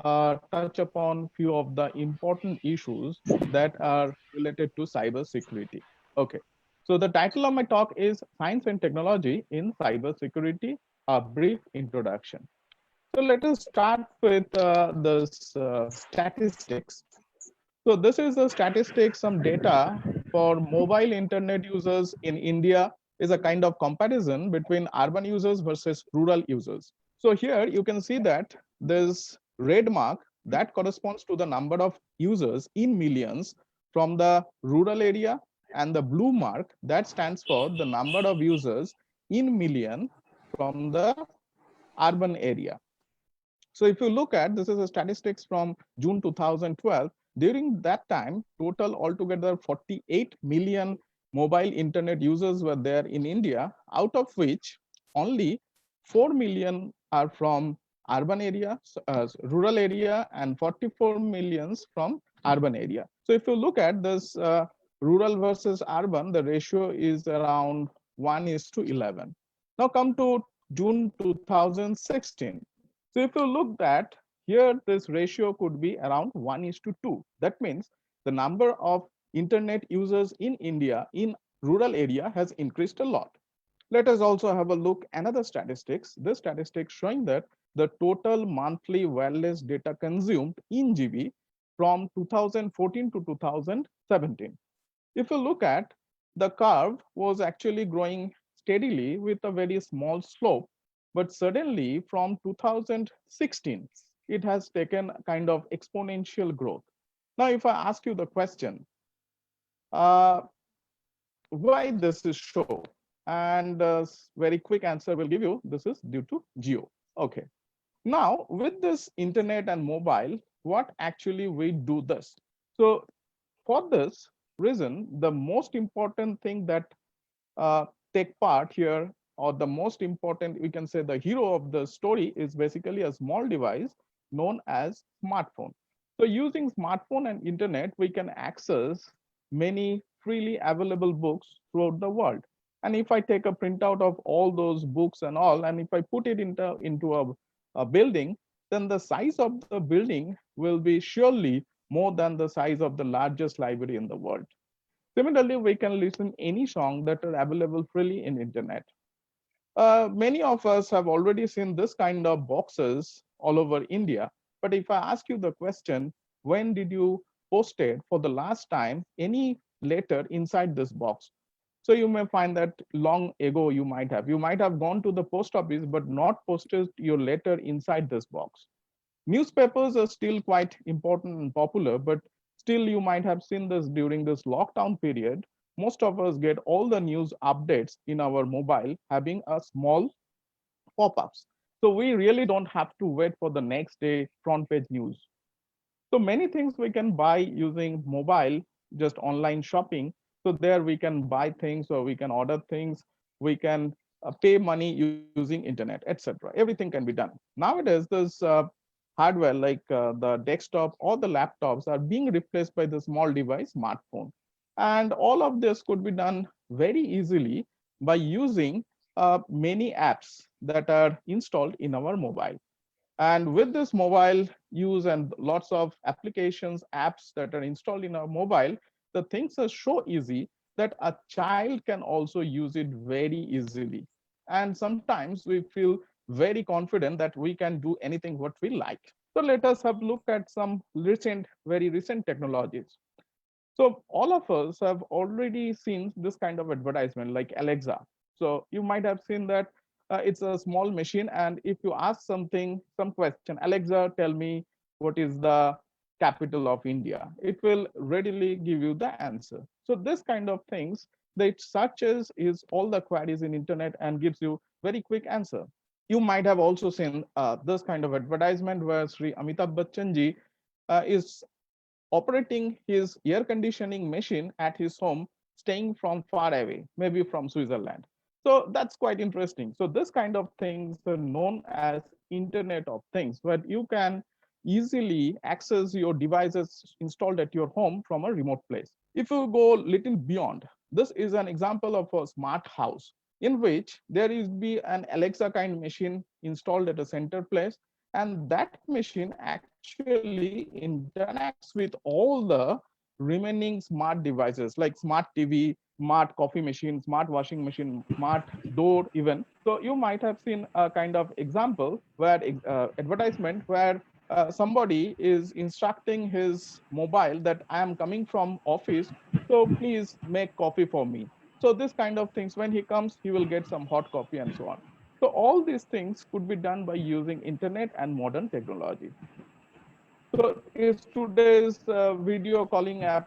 touch upon few of the important issues that are related to cybersecurity. Okay, so the title of my talk is Science and Technology in Cybersecurity, a brief introduction. So let us start with this statistics. So this is the statistics, some data for mobile internet users in India is a kind of comparison between urban users versus rural users. So here you can see that this red mark that corresponds to the number of users in millions from the rural area, and the blue mark that stands for the number of users in million from the urban area. So if you look at, this is a statistics from June 2012, during that time, total altogether 48 million mobile internet users were there in India, out of which only 4 million are from urban area, rural area, and 44 millions from urban area. So if you look at this rural versus urban, the ratio is around 1:11. Now come to June 2016. So if you look at here, this ratio could be around 1:2. That means the number of internet users in India in rural area has increased a lot. Let us also have a look another statistics. This statistics showing that the total monthly wireless data consumed in GB from 2014 to 2017. If you look at, the curve was actually growing steadily with a very small slope, but suddenly from 2016, it has taken a kind of exponential growth. Now, if I ask you the question, uh, why this is so? And very quick answer will give you, this is due to geo. Okay. Now, with this internet and mobile, what actually we do this? So for this reason, the most important thing that uh, take part here, or the most important, we can say the hero of the story, is basically a small device known as smartphone. So using smartphone and internet, we can access many freely available books throughout the world. And if I take a printout of all those books and all, and if I put it into a building, then the size of the building will be surely more than the size of the largest library in the world. Similarly, we can listen any song that are available freely in internet. Many of us have already seen this kind of boxes all over India. But if I ask you the question, when did you posted for the last time any letter inside this box? So you may find that long ago you might have gone to the post office, but not posted your letter inside this box. Newspapers are still quite important and popular, but still you might have seen this during this lockdown period. Most of us get all the news updates in our mobile having a small pop-ups. So we really don't have to wait for the next day front page news. So many things we can buy using mobile, just online shopping. So there we can buy things, or we can order things, we can pay money using internet, etc. Everything can be done. Nowadays, this hardware like the desktop or the laptops are being replaced by the small device smartphone. And all of this could be done very easily by using many apps that are installed in our mobile. And with this mobile use and lots of applications, apps that are installed in our mobile, the things are so easy that a child can also use it very easily. And sometimes we feel very confident that we can do anything what we like. So let us have a look at some very recent technologies. So all of us have already seen this kind of advertisement like Alexa. So you might have seen that it's a small machine, and if you ask some question, Alexa, tell me what is the capital of India, it will readily give you the answer. So this kind of things, that searches is all the queries in internet and gives you very quick answer. You might have also seen this kind of advertisement where Sri Amitabh Bachchan ji is operating his air conditioning machine at his home, staying from far away, maybe from Switzerland. So that's quite interesting. So this kind of things are known as Internet of Things, where you can easily access your devices installed at your home from a remote place. If you go little beyond, this is an example of a smart house in which there is be an Alexa kind machine installed at a center place, and that machine actually actually interacts with all the remaining smart devices like smart TV, smart coffee machine, smart washing machine, smart door even. So you might have seen a kind of example where advertisement where somebody is instructing his mobile that I am coming from office, so please make coffee for me. So this kind of things, when he comes, he will get some hot coffee and so on. So all these things could be done by using internet and modern technology. So today's video calling apps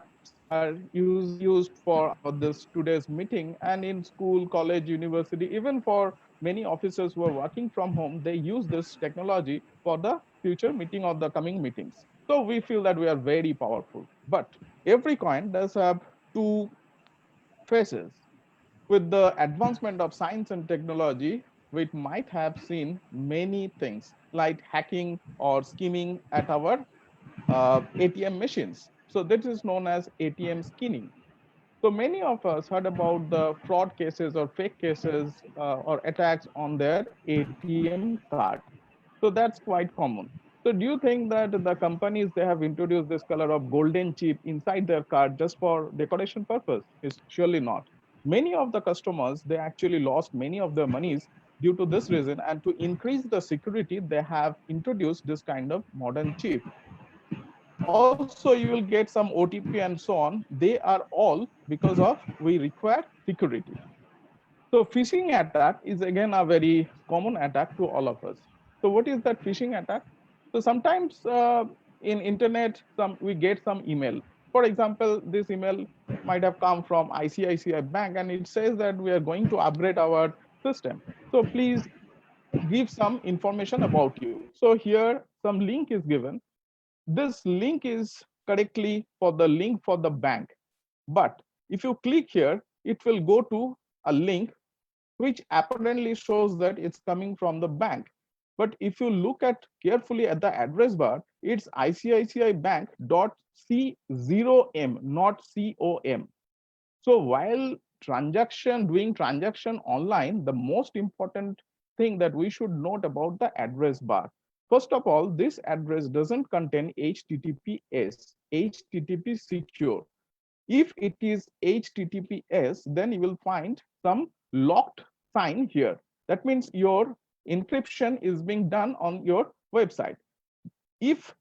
are used for our this today's meeting, and in school, college, university, even for many officers who are working from home, they use this technology for the future meeting or the coming meetings. So we feel that we are very powerful. But every coin does have two faces. With the advancement of science and technology, we might have seen many things like hacking or scheming at our ATM machines. So that is known as ATM skinning. So many of us heard about the fraud cases or fake cases or attacks on their ATM card. So that's quite common. So do you think that the companies they have introduced this color of golden chip inside their card just for decoration purpose? Is surely not. Many of the customers they actually lost many of their monies due to this reason, and to increase the security, they have introduced this kind of modern chip. Also, you will get some OTP and so on. They are all because of we require security. So phishing attack is again a very common attack to all of us. So what is that phishing attack? So sometimes in internet, we get some email. For example, this email might have come from ICICI Bank, and it says that we are going to upgrade our system. So please give some information about you. So here some link is given. This link is correctly for the link for the bank. But if you click here, it will go to a link which apparently shows that it's coming from the bank. But if you look at carefully at the address bar, it's ICICI Bank .C0M, not COM. So while doing transaction online, the most important thing that we should note about the address bar. First of all, this address doesn't contain HTTPS, HTTP secure. If it is HTTPS, then you will find some locked sign here. That means your encryption is being done on your website. If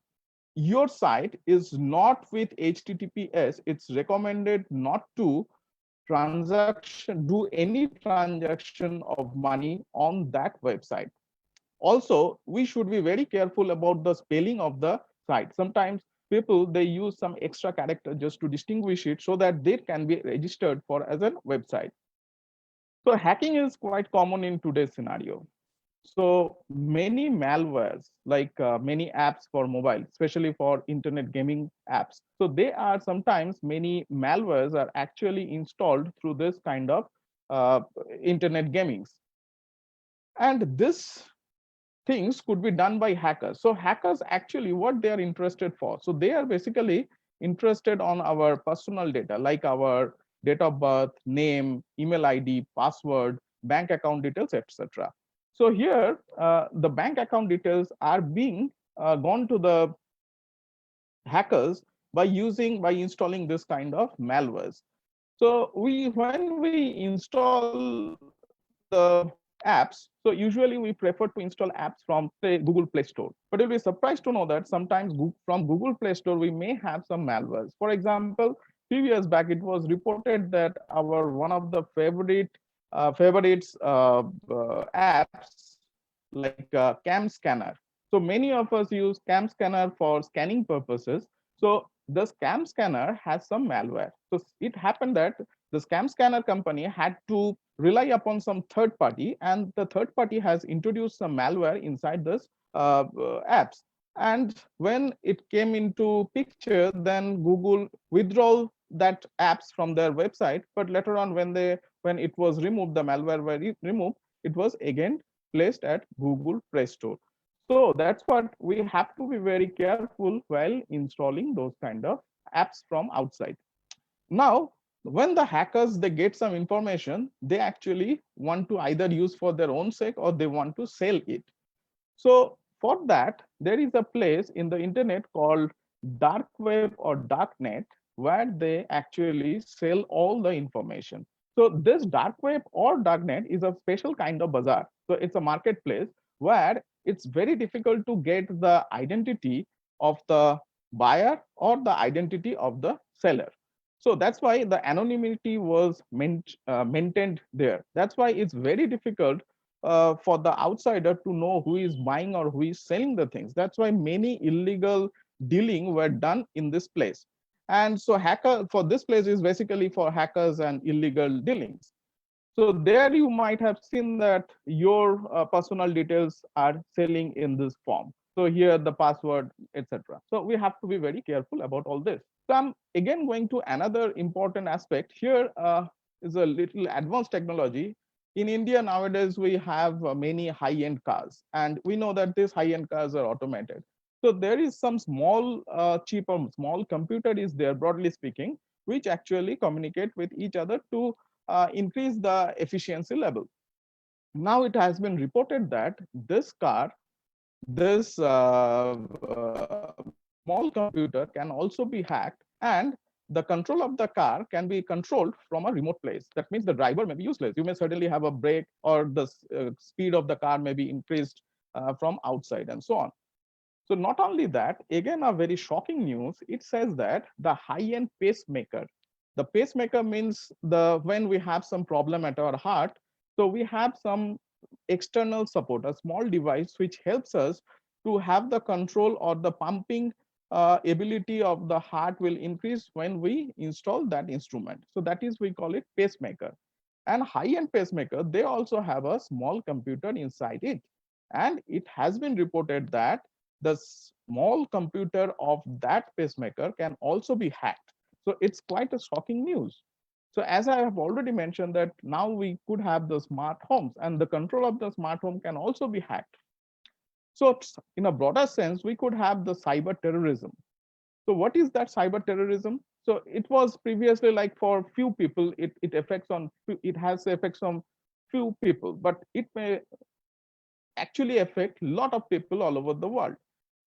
your site is not with HTTPS, it's recommended not to do any transaction of money on that website. Also, we should be very careful about the spelling of the site. Sometimes people they use some extra character just to distinguish it so that they can be registered for as a website. So hacking is quite common in today's scenario. So many malwares, like many apps for mobile, especially for internet gaming apps. So they are sometimes many malwares are actually installed through this kind of uh, internet gamings. And this things could be done by hackers. So hackers actually what they are interested for. So they are basically interested on our personal data, like our date of birth, name, email ID, password, bank account details, etc. So here the bank account details are being gone to the hackers by installing this kind of malwares. So when we install the apps, so usually we prefer to install apps from say Google Play Store. But you'll be surprised to know that sometimes from Google Play Store we may have some malwares. For example, few years back it was reported that our one of the favorites apps like Cam Scanner. So many of us use Cam Scanner for scanning purposes. So the Scam Scanner has some malware. So it happened that the Scam Scanner company had to rely upon some third party, and the third party has introduced some malware inside this apps. And when it came into picture, then Google withdrew that apps from their website. But later on, when it was removed, the malware were removed, it was again placed at Google Play Store. So that's what we have to be very careful while installing those kind of apps from outside. Now, when the hackers they get some information, they actually want to either use for their own sake or they want to sell it. So for that, there is a place in the internet called dark web or darknet where they actually sell all the information. So this dark web or darknet is a special kind of bazaar. So it's a marketplace where it's very difficult to get the identity of the buyer or the identity of the seller. So that's why the anonymity was maintained there. That's why it's very difficult for the outsider to know who is buying or who is selling the things. That's why many illegal dealing were done in this place. And so hacker for this place is basically for hackers and illegal dealings. So there you might have seen that your personal details are selling in this form. So here the password, etc. So we have to be very careful about all this. So I'm again going to another important aspect. Here is a little advanced technology. In India nowadays, we have many high-end cars, and we know that these high-end cars are automated. So there is some small chip or small computer is there, broadly speaking, which actually communicate with each other to increase the efficiency level. Now it has been reported that this car, this small computer can also be hacked, and the control of the car can be controlled from a remote place. That means the driver may be useless. You may certainly have a brake, or the speed of the car may be increased from outside and so on. So not only that, again, a very shocking news, it says that the high-end pacemaker, the pacemaker means the when we have some problem at our heart, so we have some external support, a small device which helps us to have the control or the pumping ability of the heart will increase when we install that instrument. So that is, we call it pacemaker. And high-end pacemaker, they also have a small computer inside it. And it has been reported that the small computer of that pacemaker can also be hacked. So it's quite a shocking news. So as I have already mentioned that now we could have the smart homes, and the control of the smart home can also be hacked. So in a broader sense, we could have the cyber terrorism. So what is that cyber terrorism? So it was previously like for few people, it has effects on few people, but it may actually affect a lot of people all over the world.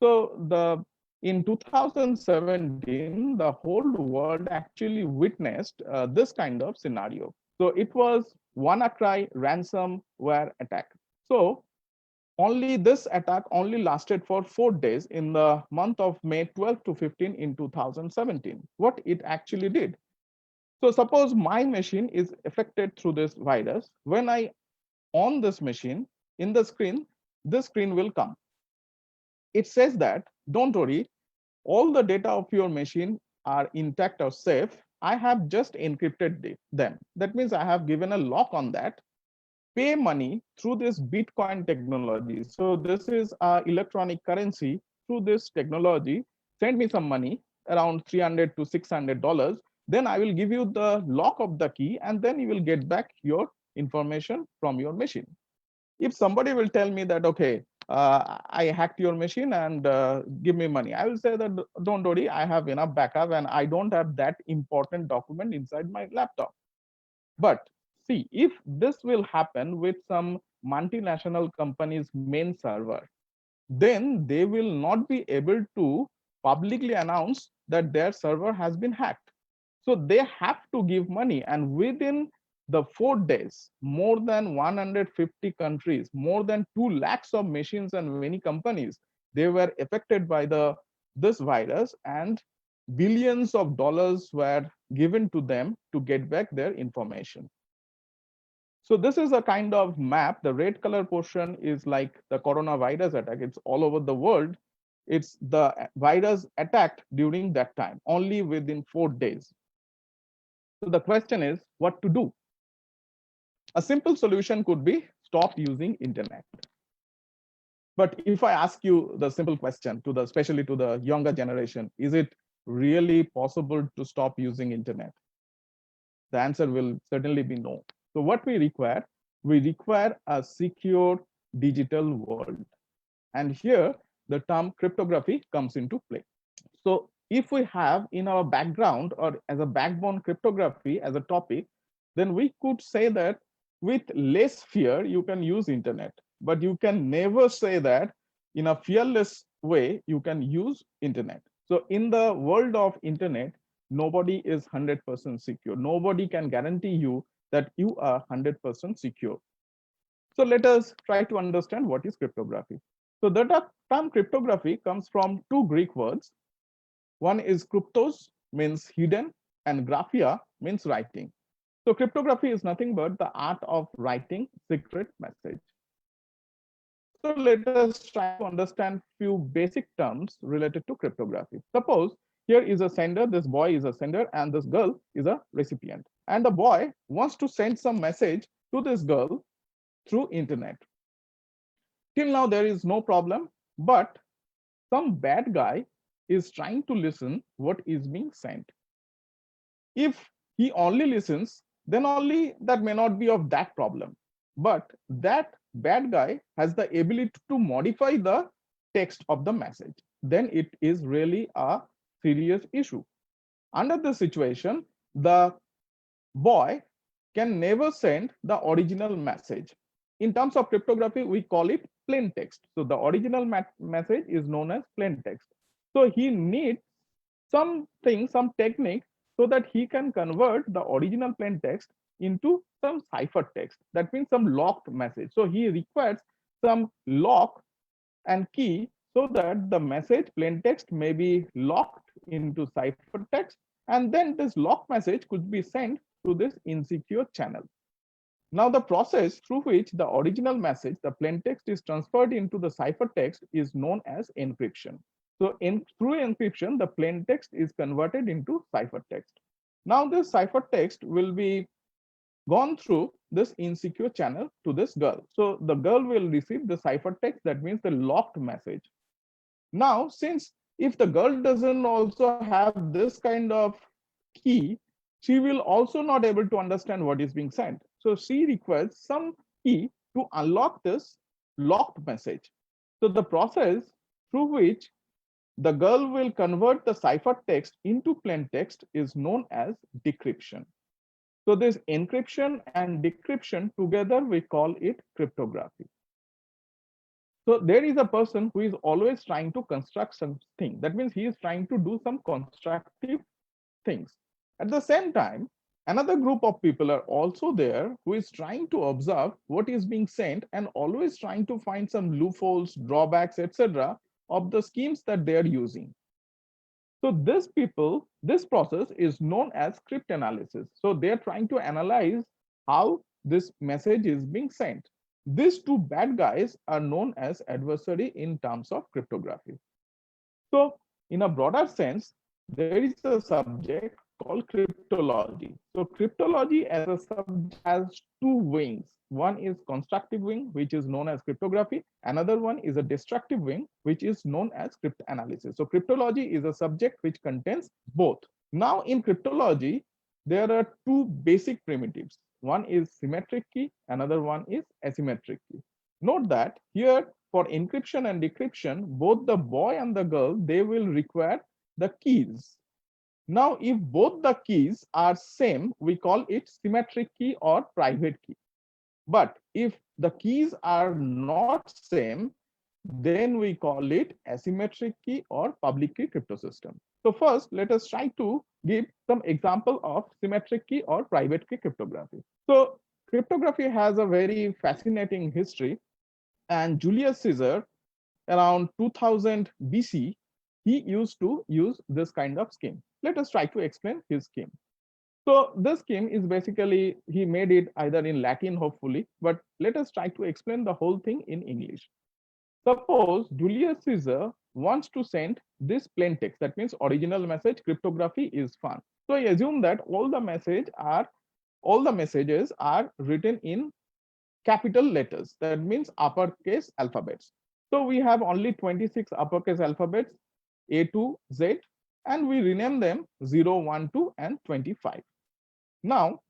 So in 2017, the whole world actually witnessed this kind of scenario. So it was WannaCry ransomware attack. So only this attack only lasted for 4 days in the month of May 12 to 15 in 2017. What it actually did. So suppose my machine is affected through this virus. When I on this machine, in the screen, this screen will come. It says that, don't worry, all the data of your machine are intact or safe. I have just encrypted them. That means I have given a lock on that. Pay money through this Bitcoin technology. So this is electronic currency through this technology. Send me some money, around $300 to $600. Then I will give you the lock of the key, and then you will get back your information from your machine. If somebody will tell me that, okay, I hacked your machine and give me money, I will say that, don't worry, I have enough backup and I don't have that important document inside my laptop. But see, if this will happen with some multinational company's main server, then they will not be able to publicly announce that their server has been hacked. So they have to give money, and within the 4 days, more than 150 countries, more than 2 lakhs of machines and many companies, they were affected by this virus, and billions of dollars were given to them to get back their information. So this is a kind of map. The red color portion is like the coronavirus attack. It's all over the world. It's the virus attacked during that time, only within 4 days. So the question is what to do? A simple solution could be stop using internet. But if I ask you the simple question, especially to the younger generation, is it really possible to stop using internet? The answer will certainly be no. So what we require a secure digital world. And here the term cryptography comes into play. So if we have in our background or as a backbone cryptography as a topic, then we could say that with less fear, you can use internet. But you can never say that in a fearless way, you can use internet. So in the world of internet, nobody is 100% secure. Nobody can guarantee you that you are 100% secure. So let us try to understand what is cryptography. So the term cryptography comes from two Greek words. One is kryptos, means hidden, and graphia means writing. So cryptography is nothing but the art of writing secret message. So let us try to understand few basic terms related to cryptography. Suppose here is a sender, this boy is a sender, and this girl is a recipient. And the boy wants to send some message to this girl through internet. Till now there is no problem, but some bad guy is trying to listen what is being sent. If he only listens, then only that may not be of that problem. But that bad guy has the ability to modify the text of the message. Then it is really a serious issue. Under this situation, the boy can never send the original message. In terms of cryptography, we call it plain text. So the original message is known as plain text. So he needs something, some technique, so that he can convert the original plain text into some cipher text. That means some locked message. So he requires some lock and key so that the message plain text may be locked into cipher text, and then this locked message could be sent to this insecure channel. Now the process through which the original message, the plain text, is transferred into the cipher text is known as encryption. So through encryption, the plain text is converted into cipher text. Now this cipher text will be gone through this insecure channel to this girl. So the girl will receive the cipher text, that means the locked message. Now, since if the girl doesn't also have this kind of key, she will also not able to understand what is being sent. So she requires some key to unlock this locked message. So the process through which the girl will convert the cipher text into plain text is known as decryption. So this encryption and decryption together, we call it cryptography. So there is a person who is always trying to construct something. That means he is trying to do some constructive things. At the same time, another group of people are also there who is trying to observe what is being sent and always trying to find some loopholes, drawbacks, etc. of the schemes that they are using. So this process is known as cryptanalysis. So they are trying to analyze how this message is being sent. These two bad guys are known as adversary in terms of cryptography. So in a broader sense, there is a subject called cryptology. So cryptology as a subject has two wings. One is constructive wing, which is known as cryptography. Another one is a destructive wing, which is known as cryptanalysis. So cryptology is a subject which contains both. Now in cryptology, there are two basic primitives. One is symmetric key, another one is asymmetric key. Note that here for encryption and decryption, both the boy and the girl, they will require the keys. Now, if both the keys are same, we call it symmetric key or private key. But if the keys are not same, then we call it asymmetric key or public key cryptosystem. So first, let us try to give some example of symmetric key or private key cryptography. So cryptography has a very fascinating history, and Julius Caesar around 2000 BC, he used to use this kind of scheme. Let us try to explain his scheme. So this scheme is basically, he made it either in Latin, hopefully, but let us try to explain the whole thing in English. Suppose Julius Caesar wants to send this plain text, that means original message, cryptography is fun. So I assume that all the messages are written in capital letters, that means uppercase alphabets. So we have only 26 uppercase alphabets, A to Z, and we rename them 0, 1, 2, and 25. Now,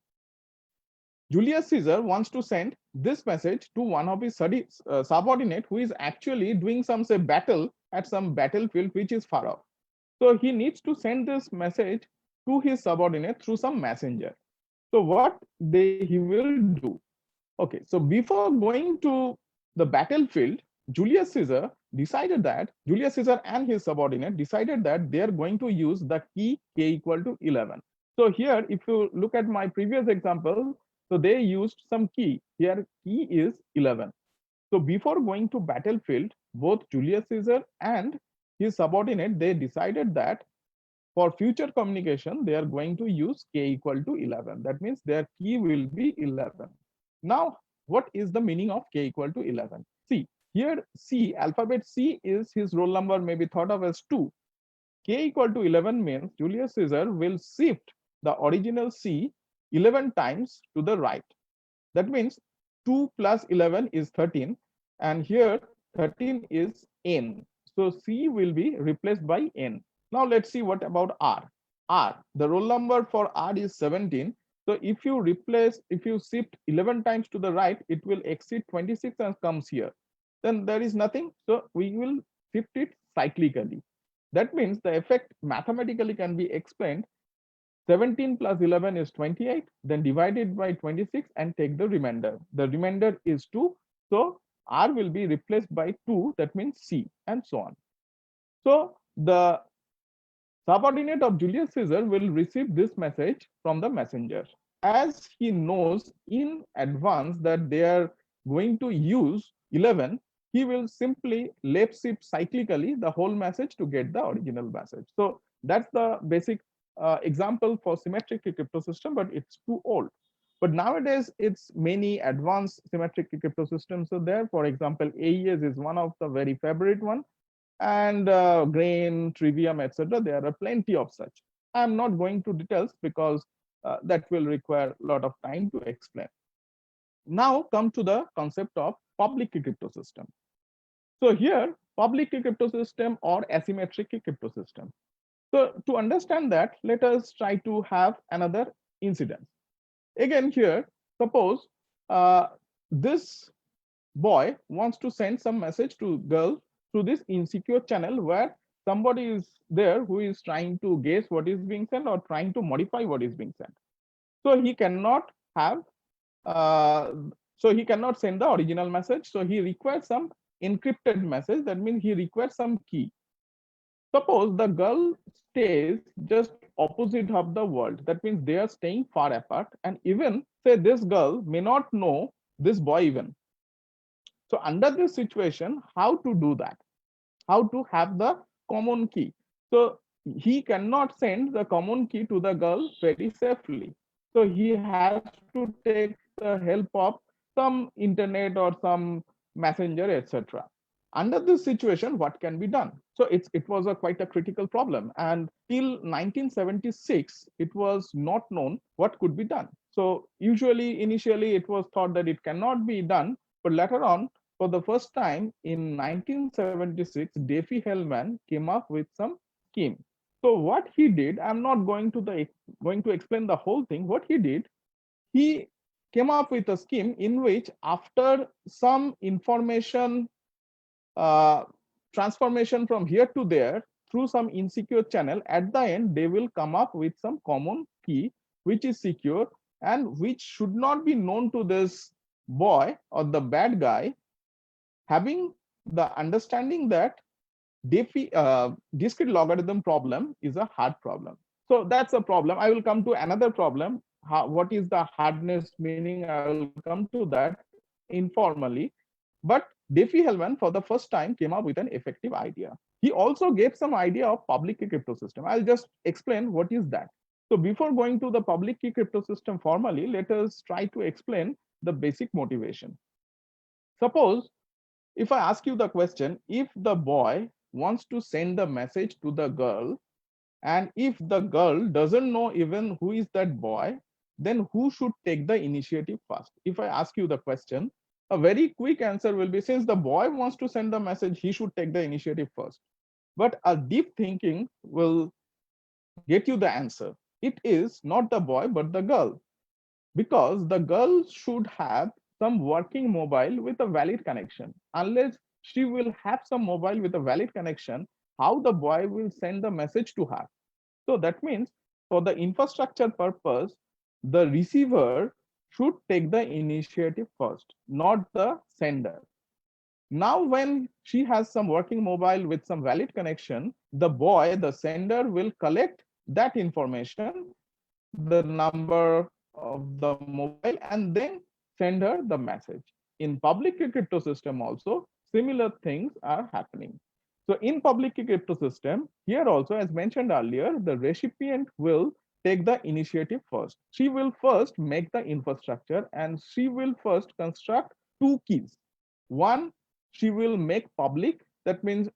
Julius Caesar wants to send this message to one of his subordinate who is actually doing some say battle at some battlefield which is far off. So he needs to send this message to his subordinate through some messenger. So what he will do? Okay, so before going to the battlefield, Julius Caesar decided that Julius Caesar and his subordinate decided that they are going to use the key k equal to 11. So here, if you look at my previous example, so they used some key. Here, key is 11. So before going to battlefield, both Julius Caesar and his subordinate, they decided that for future communication, they are going to use k equal to 11. That means their key will be 11. Now, what is the meaning of k equal to 11? See, here C, alphabet C is his roll number, maybe thought of as 2. K equal to 11 means Julius Caesar will shift the original C 11 times to the right. That means 2 plus 11 is 13, and here 13 is n. So C will be replaced by n. Now let's see what about R. R, the roll number for R is 17. So if you shift 11 times to the right, it will exceed 26 and comes here. Then there is nothing. So we will shift it cyclically. That means the effect mathematically can be explained. 17 plus 11 is 28, then divide it by 26 and take the remainder. The remainder is 2. So R will be replaced by 2, that means C, and so on. So the subordinate of Julius Caesar will receive this message from the messenger. As he knows in advance that they are going to use 11, he will simply left shift cyclically the whole message to get the original message. So that's the basic example for symmetric crypto system, but it's too old. But nowadays, it's many advanced symmetric crypto systems. So there, for example, AES is one of the very favorite one, and Grain, Trivium, etc. There are plenty of such. I'm not going to details because that will require a lot of time to explain. Now come to the concept of public key crypto system. So here, public key crypto system or asymmetric key crypto system. So to understand that, let us try to have another incident. Again here, suppose this boy wants to send some message to girl through this insecure channel where somebody is there who is trying to guess what is being sent or trying to modify what is being sent. So he cannot have, so he cannot send the original message. So he requires some encrypted message. That means he requires some key. Suppose the girl stays just opposite of the world. That means they are staying far apart. And even say this girl may not know this boy even. So under this situation, how to do that? How to have the common key? So he cannot send the common key to the girl very safely. So he has to take the help of some internet or some messenger, etc. Under this situation, what can be done? So it was quite a critical problem, and till 1976 it was not known what could be done. So usually initially it was thought that it cannot be done, but later on, for the first time in 1976, Diffie-Hellman came up with some scheme. So what he did, I'm not going to explain the whole thing. What he did, he came up with a scheme in which after some information transformation from here to there through some insecure channel, at the end they will come up with some common key which is secure and which should not be known to this boy or the bad guy, having the understanding that discrete logarithm problem is a hard problem. So that's a problem. I will come to another problem. What is the hardness meaning? I will come to that informally. But Diffie-Hellman for the first time came up with an effective idea. He also gave some idea of public key crypto system. I'll just explain what is that. So before going to the public key crypto system formally, let us try to explain the basic motivation. Suppose if I ask you the question, if the boy wants to send the message to the girl, and if the girl doesn't know even who is that boy, then who should take the initiative first? If I ask you the question, a very quick answer will be, since the boy wants to send the message, he should take the initiative first. But a deep thinking will get you the answer. It is not the boy, but the girl. Because the girl should have some working mobile with a valid connection. Unless she will have some mobile with a valid connection, how the boy will send the message to her? So that means for the infrastructure purpose, the receiver should take the initiative first, not the sender. Now, when she has some working mobile with some valid connection, the boy, the sender, will collect that information, the number of the mobile, and then send her the message. In public key crypto system also, similar things are happening. So in public key crypto system, here also, as mentioned earlier, the recipient will take the initiative first. She will first make the infrastructure and she will first construct two keys. One, she will make public. That means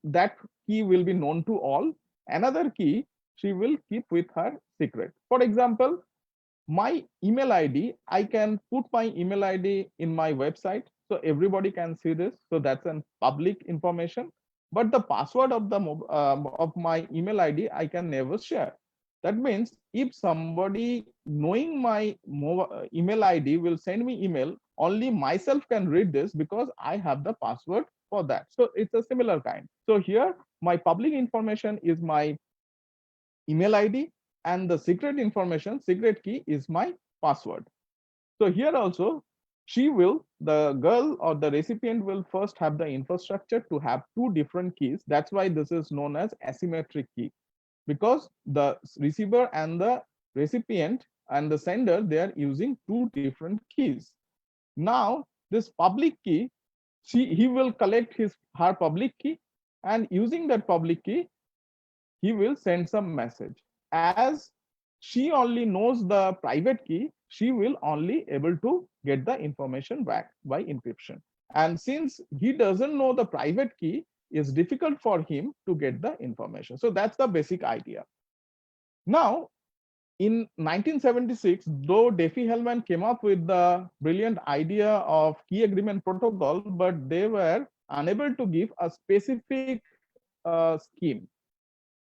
that key will be known to all. Another key she will keep with her secret. For example, my email ID, I can put my email ID in my website so everybody can see this. So that's an public information. But the password of of my email ID, I can never share. That means if somebody knowing my email ID will send me email, only myself can read this because I have the password for that. So it's a similar kind. So here my public information is my email ID, and the secret information, secret key is my password. So here also, the girl or the recipient will first have the infrastructure to have two different keys. That's why this is known as asymmetric key, because the receiver and the recipient and the sender, they are using two different keys. Now, this public key, he will collect her public key, and using that public key, he will send some message. As she only knows the private key, she will only able to get the information back by encryption. And since he doesn't know the private key, it's difficult for him to get the information. So that's the basic idea. Now, in 1976, though Diffie-Hellman came up with the brilliant idea of key agreement protocol, but they were unable to give a specific scheme.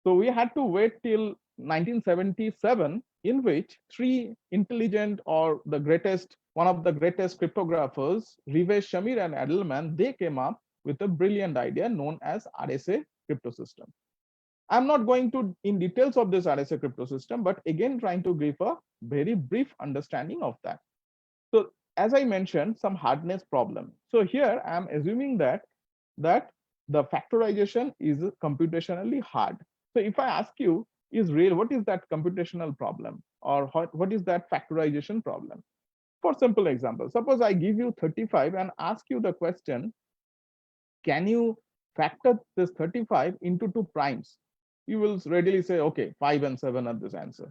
So we had to wait till 1977, in which three intelligent or one of the greatest cryptographers, Rives, Samir, and Edelman, they came up with a brilliant idea known as RSA crypto system. I'm not going to in details of this RSA crypto system, but again trying to give a very brief understanding of that. So as I mentioned, some hardness problem. So here I'm assuming that the factorization is computationally hard. So if I ask you, what is that computational problem, or what is that factorization problem? For simple example, suppose I give you 35 and ask you the question, can you factor this 35 into two primes? You will readily say, okay, 5 and 7 are this answer.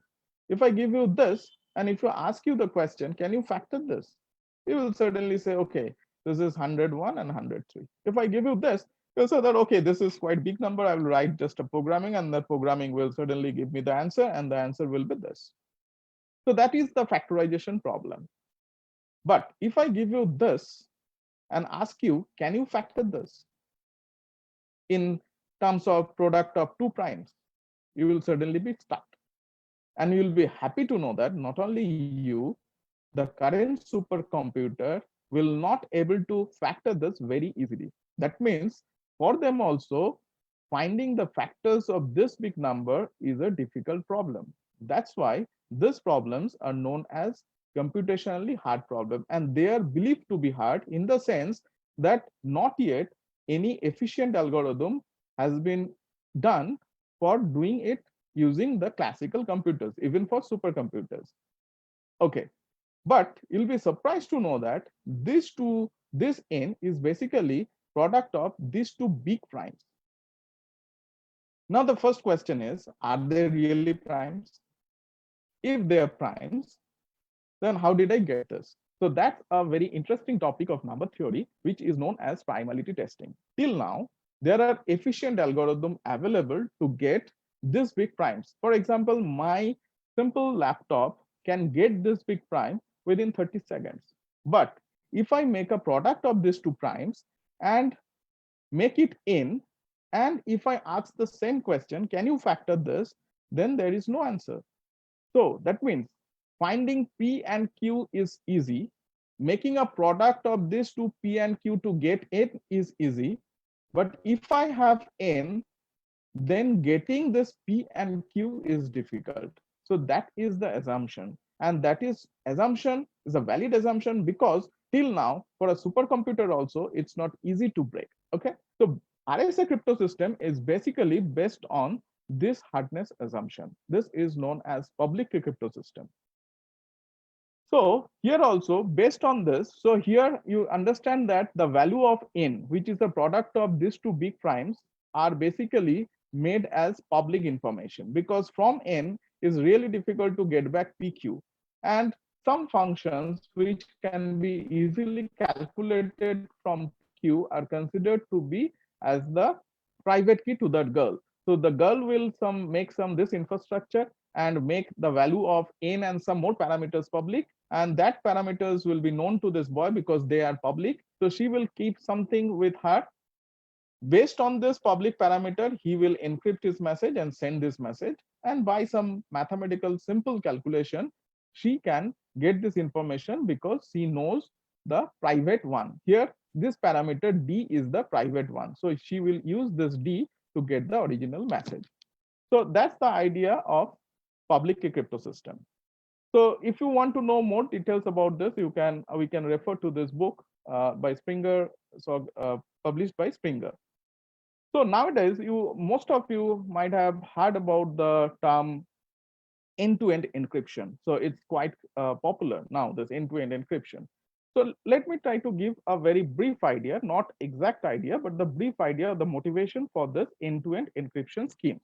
If I give you this, and if I ask you the question, can you factor this? You will certainly say, okay, this is 101 and 103. If I give you this, you'll say that, okay, this is quite big number. I will write just a programming, and that programming will certainly give me the answer, and the answer will be this. So that is the factorization problem. But if I give you this and ask you, can you factor this in terms of product of two primes? You will certainly be stuck. And you'll be happy to know that not only you, the current supercomputer will not able to factor this very easily. That means for them also, finding the factors of this big number is a difficult problem. That's why these problems are known as computationally hard problem, and they are believed to be hard in the sense that not yet any efficient algorithm has been done for doing it using the classical computers, even for supercomputers. Okay, but you'll be surprised to know that this n is basically product of these two big primes. Now the first question is, are they really primes? If they are primes, then how did I get this? So that's a very interesting topic of number theory, which is known as primality testing. Till now, there are efficient algorithms available to get these big primes. For example, my simple laptop can get this big prime within 30 seconds. But if I make a product of these two primes and make it n, and if I ask the same question, can you factor this? Then there is no answer. So that means finding P and Q is easy. Making a product of these two P and Q to get n is easy. But if I have n, then getting this P and Q is difficult. So that is the assumption. And that is assumption is a valid assumption because till now for a supercomputer also it's not easy to break. Okay, so RSA crypto system is basically based on this hardness assumption. This is known as public key crypto system. So here also based on this, so here you understand that the value of n, which is the product of these two big primes, are basically made as public information, because from n is really difficult to get back pq, and some functions which can be easily calculated from pq are considered to be as the private key to that girl. So the girl will make some this infrastructure and make the value of n and some more parameters public, and that parameters will be known to this boy because they are public. So she will keep something with her. Based on this public parameter, he will encrypt his message and send this message, and by some mathematical simple calculation she can get this information because she knows the private one. Here this parameter d is the private one, so she will use this d to get the original message. So that's the idea of public key crypto system. So if you want to know more details about this, you can we can refer to this book by Springer, so published by Springer. So nowadays, most of you might have heard about the term end-to-end encryption. So it's quite popular now, this end-to-end encryption. So let me try to give a very brief idea, not exact idea, but the brief idea of the motivation for this end-to-end encryption scheme.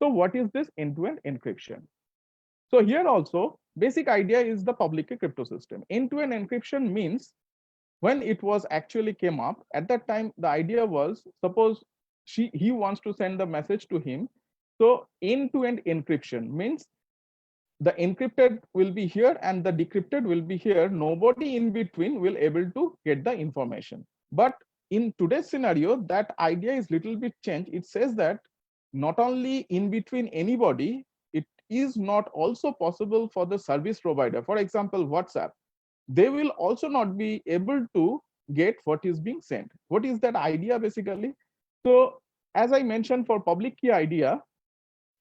So what is this end-to-end encryption? So here also, basic idea is the public key crypto system. End-to-end encryption means when it was actually came up, at that time, the idea was, suppose he wants to send the message to him. So end-to-end encryption means the encrypted will be here and the decrypted will be here. Nobody in between will able to get the information. But in today's scenario, that idea is little bit changed. It says that not only in between anybody, it is not also possible for the service provider. For example, WhatsApp, they will also not be able to get what is being sent. What is that idea basically? So as I mentioned, for public key idea,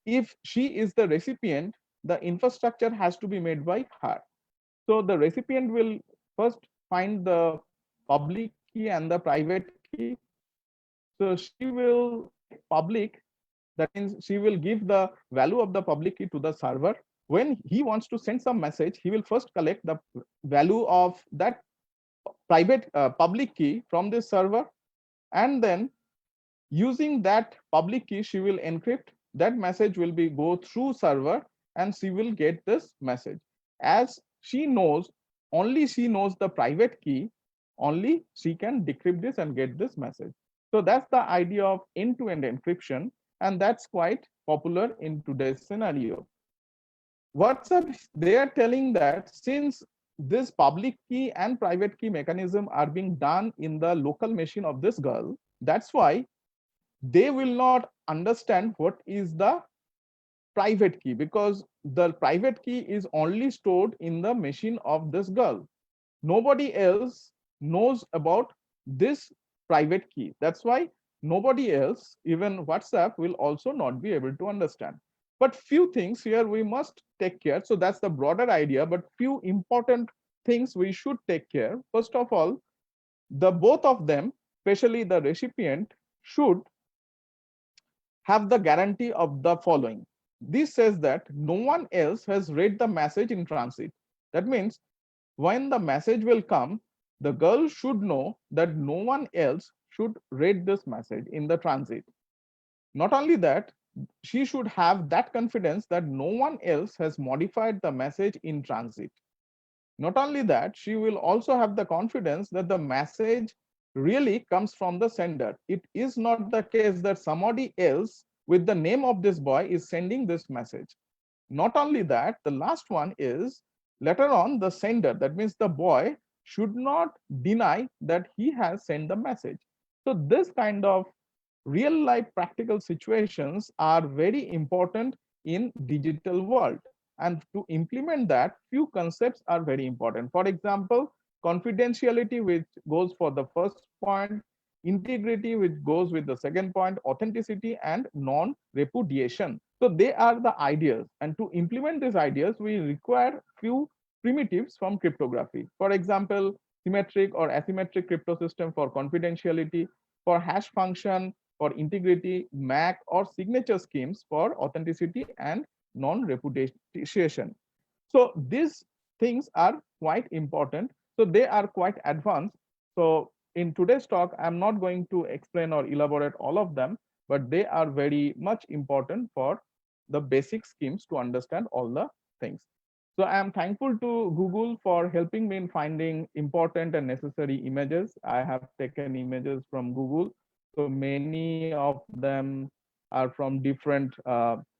if she is the recipient, the infrastructure has to be made by her. So the recipient will first find the public key and the private key. So she will make public, that means she will give the value of the public key to the server. When he wants to send some message, he will first collect the value of that private public key from this server, and then using that public key she will encrypt. That message will be go through server and she will get this message. As she knows, only she knows the private key, only she can decrypt this and get this message. So that's the idea of end-to-end encryption, and that's quite popular in today's scenario. WhatsApp, they are telling that since this public key and private key mechanism are being done in the local machine of this girl, that's why they will not understand what is the private key, because the private key is only stored in the machine of this girl. Nobody else knows about this private key. That's why nobody else, even WhatsApp, will also not be able to understand. But few things here we must take care. So that's the broader idea, but few important things we should take care. First of all, the both of them, especially the recipient, should have the guarantee of the following. This says that no one else has read the message in transit. That means when the message will come, the girl should know that no one else should read this message in the transit. Not only that, she should have that confidence that no one else has modified the message in transit. Not only that, she will also have the confidence that the message really comes from the sender. It is not the case that somebody else with the name of this boy is sending this message. Not only that, the last one is later on the sender, that means the boy, should not deny that he has sent the message. So this kind of real life practical situations are very important in digital world, and to implement that few concepts are very important. For example, confidentiality, which goes for the first point, integrity, which goes with the second point, authenticity, and non repudiation. So they are the ideas, and to implement these ideas we require few primitives from cryptography. For example, symmetric or asymmetric crypto system for confidentiality, for hash function for integrity, MAC or signature schemes for authenticity and non-repudiation. So these things are quite important. So they are quite advanced. So in today's talk, I'm not going to explain or elaborate all of them, but they are very much important for the basic schemes to understand all the things. So I am thankful to Google for helping me in finding important and necessary images. I have taken images from Google. So many of them are from different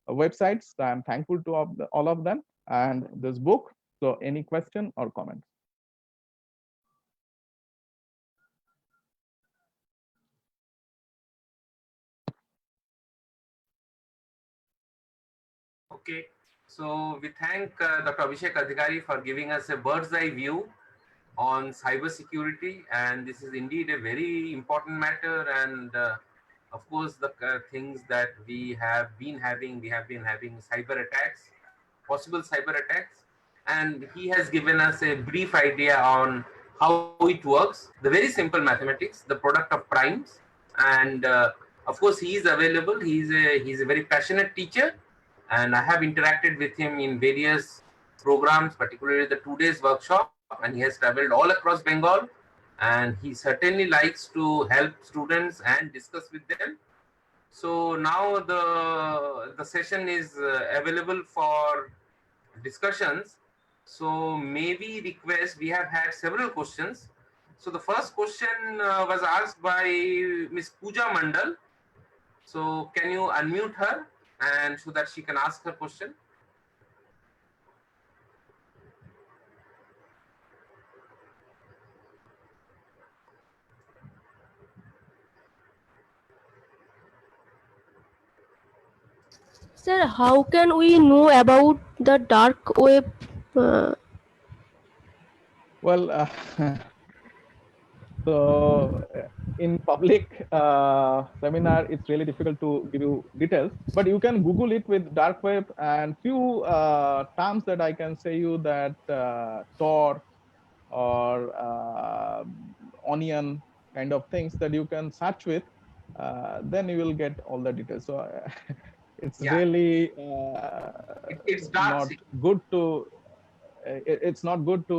websites. So I'm thankful to all of them and this book. So any question or comments? Okay, so we thank Dr. Avishek Adhikari for giving us a bird's eye view on cybersecurity, and this is indeed a very important matter. And of course, the things that we have been having cyber attacks, possible cyber attacks, and he has given us a brief idea on how it works. The very simple mathematics, the product of primes, and of course, he is available. He's a very passionate teacher, and I have interacted with him in various programs, particularly the 2 days workshop, and he has traveled all across Bengal, and he certainly likes to help students and discuss with them. So now the session is available for discussions. So maybe request, we have had several questions. So the first question was asked by Miss Pooja Mandal. So can you unmute her and so that she can ask her question? Sir, how can we know about the dark web? Uh, Well, so in public seminar, it's really difficult to give you details, but you can Google it with dark web and few terms that I can say you that Tor or onion kind of things that you can search with, then you will get all the details. So it's Yeah, really it's dark. not good to it's not good to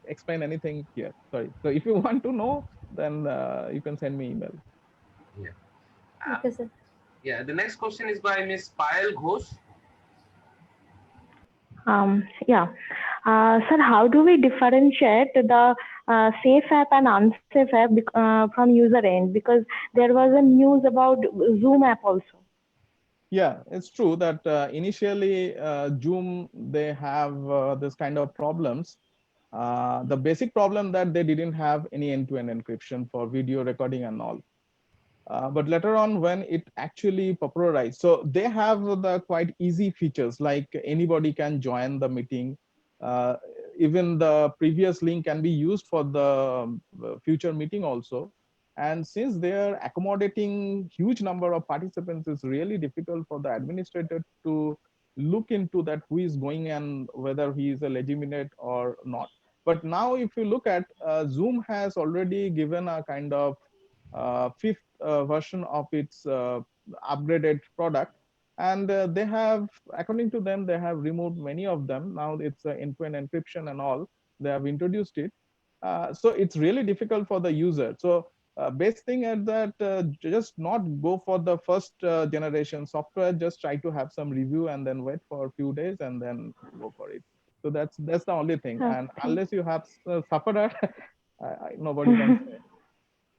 explain anything here. Sorry. So if you want to know, then you can send me email. Yeah. Uh, okay, sir. yeah. The next question is by Miss Payal Ghosh. Yeah. Sir, how do we differentiate the safe app and unsafe app from user end? Because there was a news about Zoom app also. Yeah, it's true that initially Zoom, they have this kind of problems. The basic problem that they didn't have any end-to-end encryption for video recording and all. But later on, when it actually popularized, so they have the quite easy features like anybody can join the meeting. Uh, Even the previous link can be used for the future meeting also. And since they are accommodating huge number of participants, it's really difficult for the administrator to look into that who is going and whether he is a legitimate or not. But now, if you look at Zoom has already given a kind of fifth version of its upgraded product, and they have, according to them, they have removed many of them. Now it's end-to-end encryption and all, they have introduced it. So it's really difficult for the user. So best thing is that just not go for the first generation software, just try to have some review and then wait for a few days and then go for it. So that's the only thing. And Okay. unless you have suffered, nobody can say.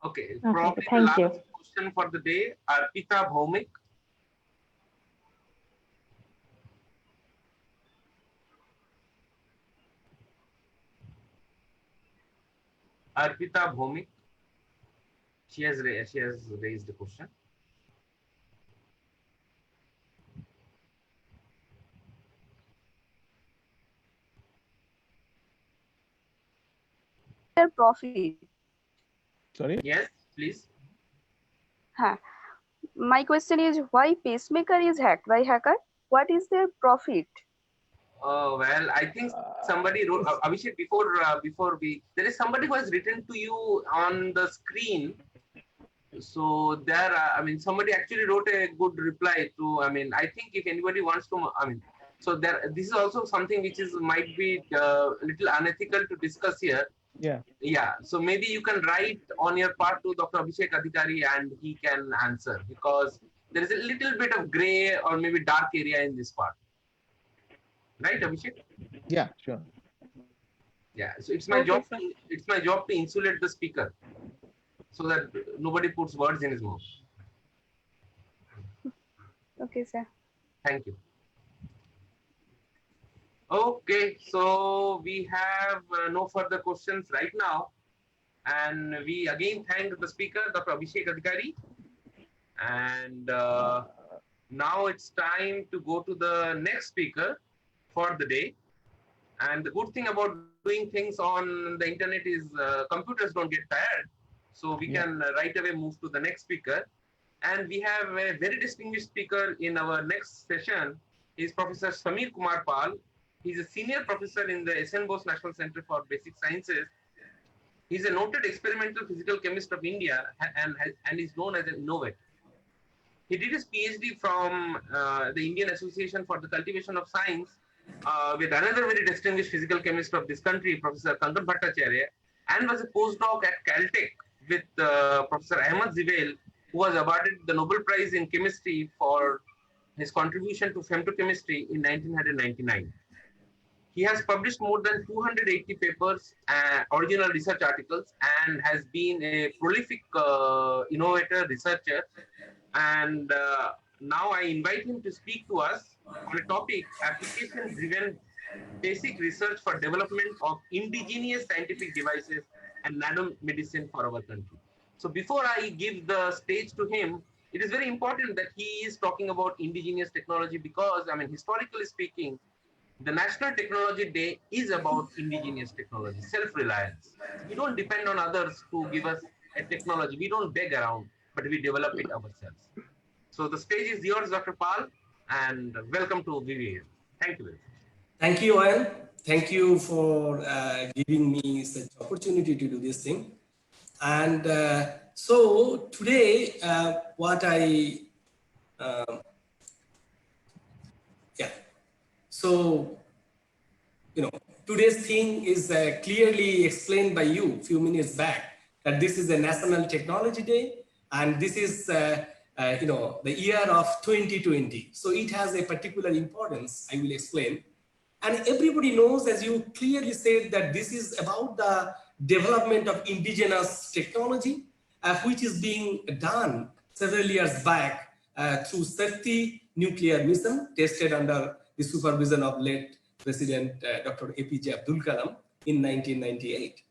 Okay, Okay. probably the Thank you. last question for the day. Arpita Bhaumik. Arpita Bhaumik. She has raised the question. Their profit. Sorry. Yes, please. Huh. My question is why pacemaker is hacked by hacker? What is their profit? Well, I think somebody wrote, Abhishek, before there is somebody who has written to you on the screen. So there, I mean, somebody actually wrote a good reply to, I mean, I think if anybody wants to, I mean, so there, this is also something which is might be a little unethical to discuss here. Yeah. Yeah, so maybe you can write on your part to Dr. Abhishek Adhikari and he can answer, because there is a little bit of gray or maybe dark area in this part. Right, Abhishek? Yeah, sure. Yeah, so it's my job. sir. It's my job to insulate the speaker so that nobody puts words in his mouth. Okay, sir. Thank you. Okay, so we have no further questions right now, and we again thank the speaker, Dr. Abhishek Adhikari, and now it's time to go to the next speaker for the day. And the good thing about doing things on the internet is computers don't get tired. So we can right away move to the next speaker. And we have a very distinguished speaker in our next session. Is Professor Samir Kumar Pal. He's a senior professor in the S.N. Bose National Center for Basic Sciences. He's a noted experimental physical chemist of India and is known as an innovator. He did his PhD from the Indian Association for the Cultivation of Science with another very distinguished physical chemist of this country, Professor Kankan Bhattacharya, and was a postdoc at Caltech with Professor Ahmad Zivel, who was awarded the Nobel Prize in Chemistry for his contribution to femtochemistry in 1999. He has published more than 280 papers, original research articles, and has been a prolific innovator, researcher. And now I invite him to speak to us on a topic, application-driven basic research for development of indigenous scientific devices and nanomedicine for our country. So before I give the stage to him, it is very important that he is talking about indigenous technology because, I mean, historically speaking, the National Technology Day is about indigenous technology, self-reliance. We don't depend on others to give us a technology. We don't beg around, but we develop it ourselves. So the stage is yours, Dr. Pal, and welcome to VVA. Thank you very much. Thank you, Owen. Thank you for giving me such opportunity to do this thing. And so today, So, today's thing is clearly explained by you a few minutes back that this is a National Technology Day, and this is, the year of 2020. So it has a particular importance, I will explain. And everybody knows, as you clearly said, that this is about the development of indigenous technology, which is being done several years back through SETI nuclear mission, tested under the supervision of late President Dr. APJ Abdul Kalam in 1998.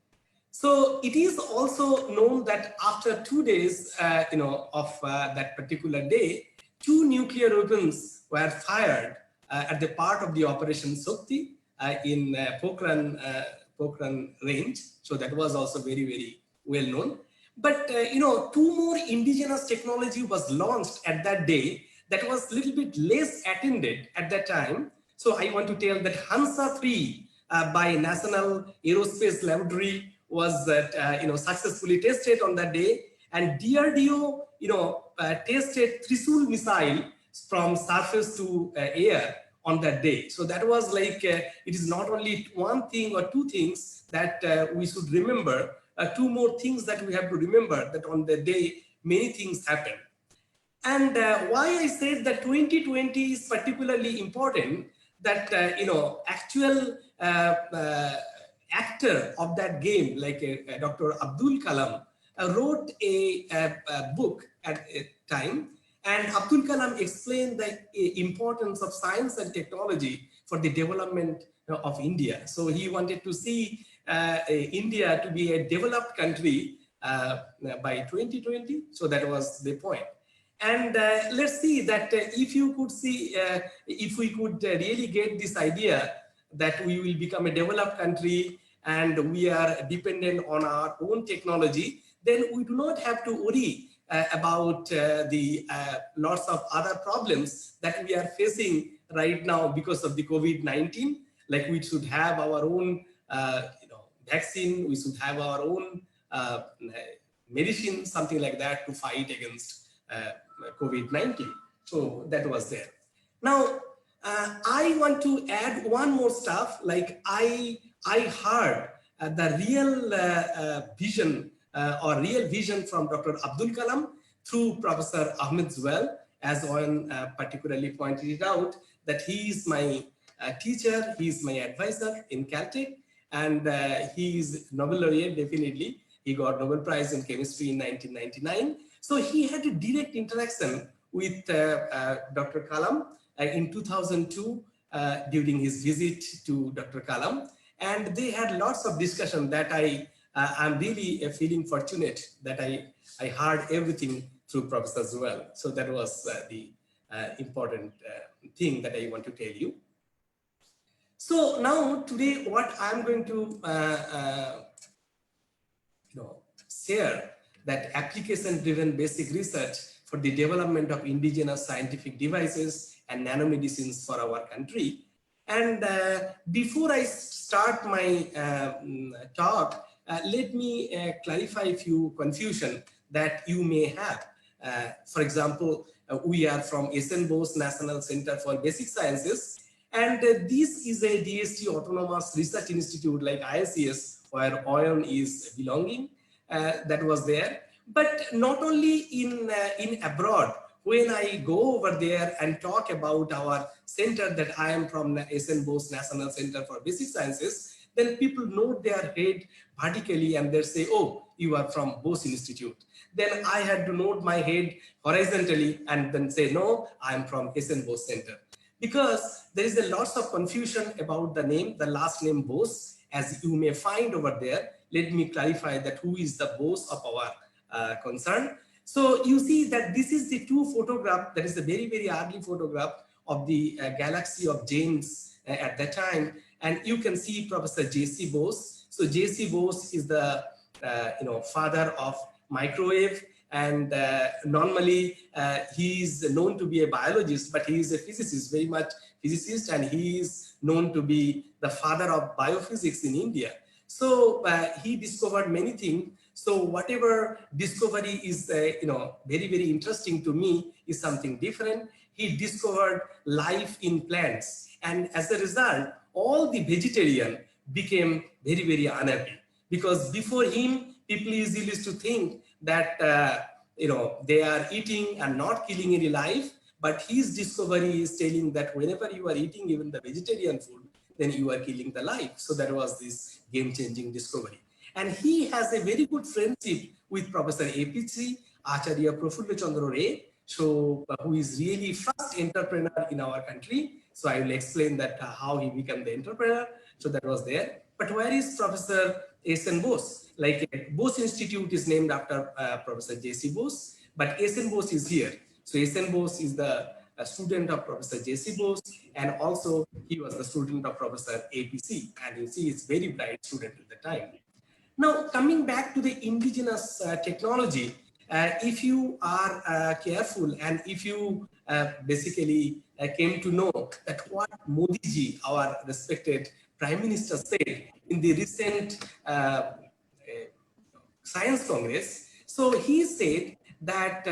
So it is also known that after 2 days, of that particular day, 2 nuclear weapons were fired at the part of the Operation Shakti in Pokhran range. So that was also very, very well known. But 2 more indigenous technology was launched at that day that was a little bit less attended at that time. So I want to tell that Hansa 3 by National Aerospace Laboratory was successfully tested on that day, and DRDO tested Trishul missile from surface to air on that day. So that was like it is not only one thing or 2 things that we should remember. 2 more things that we have to remember, that on the day many things happen. And why I said that 2020 is particularly important, that actual actor of that game, like Dr. Abdul Kalam, wrote a book at a time, and Abdul Kalam explained the importance of science and technology for the development of India. So he wanted to see India to be a developed country by 2020. So that was the point. And let's see that if you could see, if we could really get this idea that we will become a developed country and we are dependent on our own technology, then we do not have to worry about the lots of other problems that we are facing right now because of the COVID-19. Like we should have our own, vaccine. We should have our own medicine, something like that, to fight against COVID-19. So that was there. Now, I want to add one more stuff. Like I heard the real vision or real vision from Dr. Abdul Kalam through Professor Ahmed Zuel, as one particularly pointed it out, that he is my teacher, he is my advisor in Caltech, and he is Nobel laureate, definitely. He got Nobel Prize in Chemistry in 1999. So he had a direct interaction with Dr. Kalam in 2002 during his visit to Dr. Kalam. And they had lots of discussion that I'm really feeling fortunate that I heard everything through Professor Zuel. So that was the important thing that I want to tell you. So now today, what I'm going to share, that application-driven basic research for the development of indigenous scientific devices and nanomedicines for our country. And before I start my talk, let me clarify a few confusion that you may have. For example, we are from SN Bose National Center for Basic Sciences, and this is a DST Autonomous Research Institute like ISCS, where OION is belonging. That was there. But not only in abroad, when I go over there and talk about our center that I am from SN Bose National Center for Basic Sciences, then people nod their head vertically and they say, oh, you are from Bose Institute. Then I had to nod my head horizontally and then say, no, I am from SN Bose Center. Because there is a lots of confusion about the name, the last name Bose, as you may find over there. Let me clarify that who is the Bose of our concern. So you see that this is the two photograph, that is a very, very early photograph of the galaxy of James at that time. And you can see Professor J.C. Bose. So J.C. Bose is the father of microwave. And normally he is known to be a biologist, but he is a physicist, very much physicist, and he is known to be the father of biophysics in India. So he discovered many things. So whatever discovery is, very, very interesting to me is something different. He discovered life in plants. And as a result, all the vegetarian became very, very unhappy. Because before him, people usually used to think that, they are eating and not killing any life. But his discovery is telling that whenever you are eating even the vegetarian food, then you are killing the life. So that was this game-changing discovery. And he has a very good friendship with Professor APC, Acharya Prafulla Chandra Ray, so who is really first entrepreneur in our country. So I will explain that how he became the entrepreneur. So that was there. But where is Professor S.N. Bose? Like Bose Institute is named after Professor J.C. Bose, but S.N. Bose is here. So S.N. Bose is the student of Professor J.C. Bose, and also he was the student of Professor APC. And you see, he's very bright student at the time. Now, coming back to the indigenous technology, if you are careful and if you basically came to know that what Modi ji, our respected Prime Minister, said in the recent Science Congress, so he said that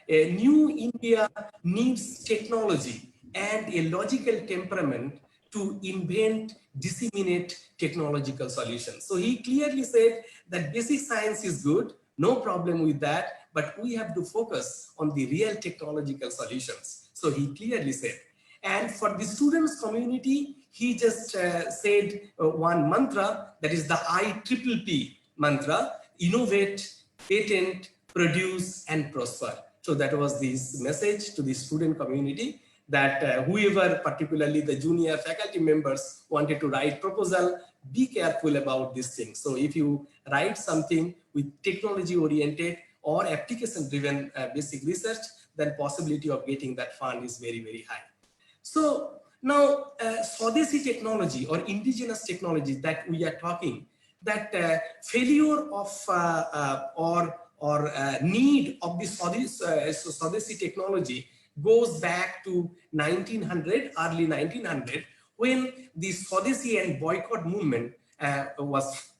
a new India needs technology and a logical temperament to invent, disseminate technological solutions. So he clearly said that basic science is good, no problem with that, but we have to focus on the real technological solutions. So he clearly said. And for the students community, he just said one mantra, that is the IPPP mantra: innovate, patent, produce, and prosper. So that was this message to the student community, that whoever, particularly the junior faculty members, wanted to write proposal, be careful about this thing. So if you write something with technology oriented or application driven basic research, then possibility of getting that fund is very, very high. So now Swadeshi technology or indigenous technology that we are talking, that failure of or need of this Swadeshi technology goes back to 1900, early 1900, when the Swadeshi and boycott movement was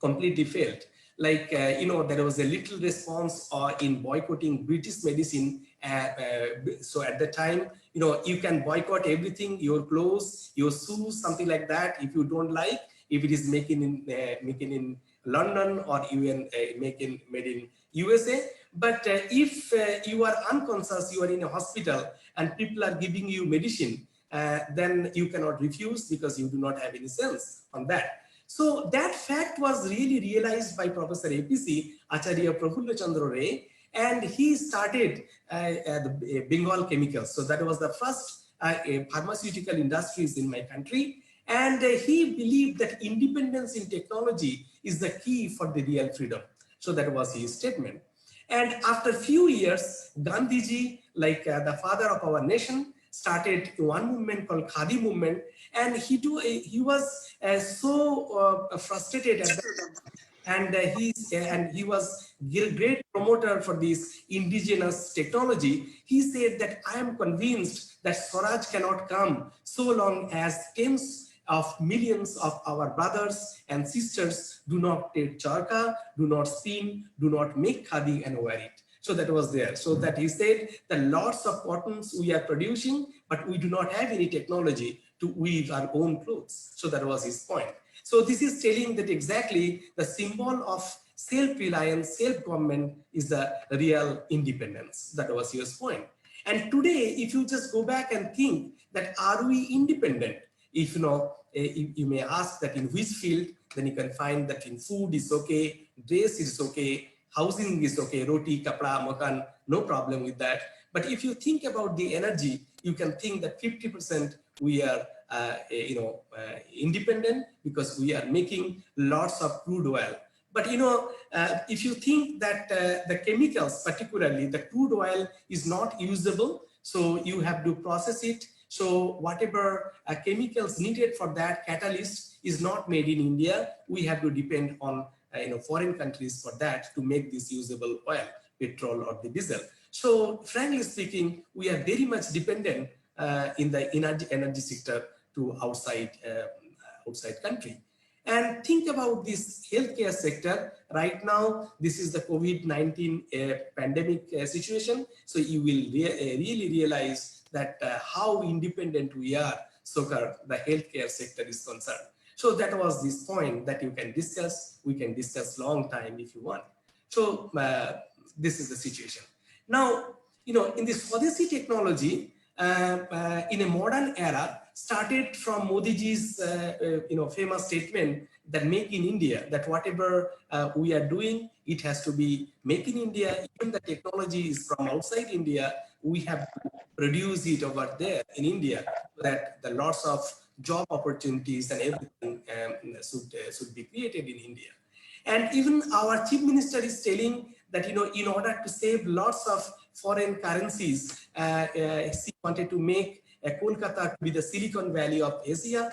completely failed. Like, there was a little response in boycotting British medicine. So at the time, you can boycott everything, your clothes, your shoes, something like that, if you don't like, if it is making in London or even made in USA. But if you are unconscious, you are in a hospital and people are giving you medicine, then you cannot refuse because you do not have any sense on that. So that fact was really realized by Professor APC, Acharya Prafulla Chandra Ray, and he started the Bengal Chemicals. So that was the first pharmaceutical industries in my country. And he believed that independence in technology is the key for the real freedom. So that was his statement. And after a few years, Gandhiji, like the father of our nation, started one movement called Khadi movement, and he was so frustrated at that, and he was a great promoter for this indigenous technology. He said that I am convinced that Swaraj cannot come so long as tens of millions of our brothers and sisters do not take charka, do not spin, do not make khadi and wear it. So that was there. So that he said that lots of cottons we are producing, but we do not have any technology to weave our own clothes. So that was his point. So this is telling that exactly the symbol of self-reliance, self-government is the real independence. That was his point. And today, if you just go back and think that are we independent? If you may ask that in which field, then you can find that in food is okay, dress is okay, housing is okay, roti, kapra, makan, no problem with that. But if you think about the energy, you can think that 50% we are independent because we are making lots of crude oil. But if you think that the chemicals, particularly the crude oil, is not usable, so you have to process it. So whatever chemicals needed for that catalyst is not made in India. We have to depend on foreign countries for that to make this usable oil, petrol or the diesel. So frankly speaking, we are very much dependent in the energy sector to outside country. And think about this healthcare sector. Right now, this is the COVID-19 pandemic situation. So you will really realize that how independent we are so far the healthcare sector is concerned. So that was this point that you can discuss. We can discuss long time if you want. So this is the situation. Now, in this Swadeshi technology, in a modern era, started from Modiji's famous statement that make in India, that whatever we are doing, it has to be make in India. Even the technology is from outside India, we have to produce it over there in India, so that the lots of job opportunities and everything should be created in India. And even our chief minister is telling that in order to save lots of foreign currencies, he wanted to make Kolkata to be the Silicon Valley of Asia,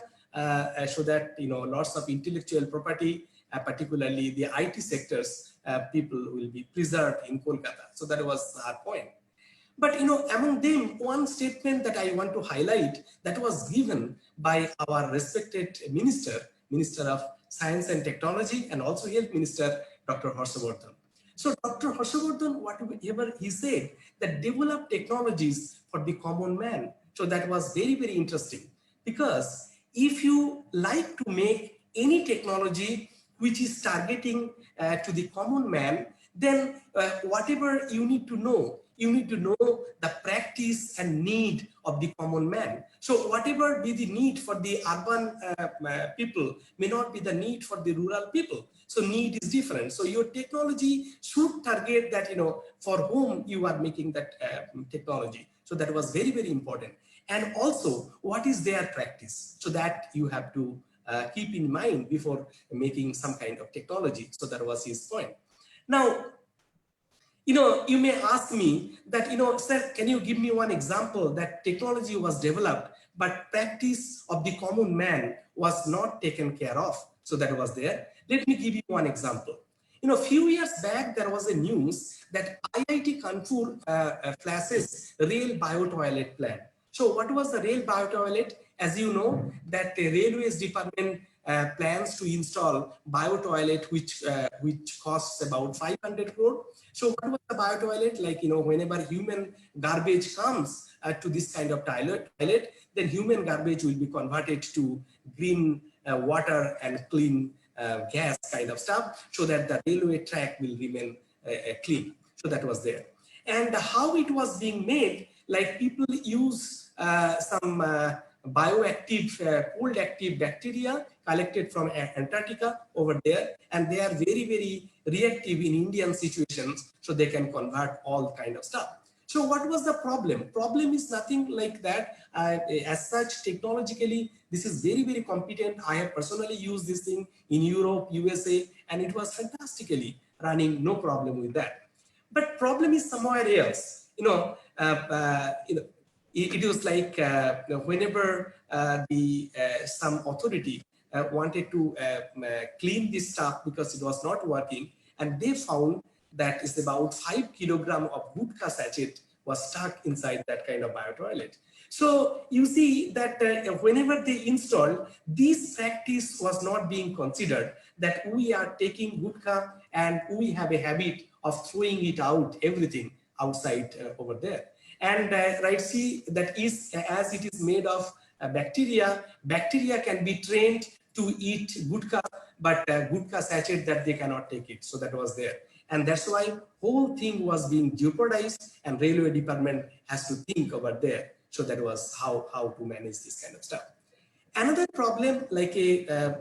so that lots of intellectual property, particularly the IT sectors, people will be preserved in Kolkata. So that was our point. But among them, one statement that I want to highlight that was given by our respected Minister of Science and Technology, and also Health Minister, Dr. Harshavardhan. So Dr. Harshavardhan, whatever he said, that develop technologies for the common man. So that was very, very interesting, because if you like to make any technology which is targeting to the common man, then whatever you need to know the practice and need of the common man. So whatever be the need for the urban people may not be the need for the rural people. So need is different. So your technology should target that, for whom you are making that technology. So that was very, very important. And also, what is their practice? So that you have to keep in mind before making some kind of technology. So that was his point. Now, you may ask me that, sir, can you give me one example that technology was developed, but practice of the common man was not taken care of? So that was there. Let me give you one example. few years back, there was a news that IIT Kanpur flashes rail biotoilet plan. So what was the rail biotoilet? As you know, that the Railways Department plans to install biotoilet, which costs about 500 crore. So what was the biotoilet? Like, whenever human garbage comes to this kind of toilet, then human garbage will be converted to green water and clean gas kind of stuff, so that the railway track will remain clean. So that was there. And how it was being made, like people use some bioactive, cold active bacteria collected from Antarctica over there, and they are very, very reactive in Indian situations, so they can convert all kind of stuff. So what was the problem? Problem is nothing like that. As such, technologically, this is very, very competent. I have personally used this thing in Europe, USA, and it was fantastically running, no problem with that. But problem is somewhere else. It was like whenever some authority wanted to clean this stuff because it was not working, and they found that is about 5 kilograms of gutka sachet was stuck inside that kind of biotoilet. So you see that whenever they installed, this practice was not being considered, that we are taking gutka and we have a habit of throwing it out, everything outside over there. And right, see, that is, as it is made of bacteria can be trained to eat gutka, but gutka sachet that they cannot take it. So that was there. And that's why whole thing was being jeopardized, and railway department has to think over there. So that was how to manage this kind of stuff. Another problem, like a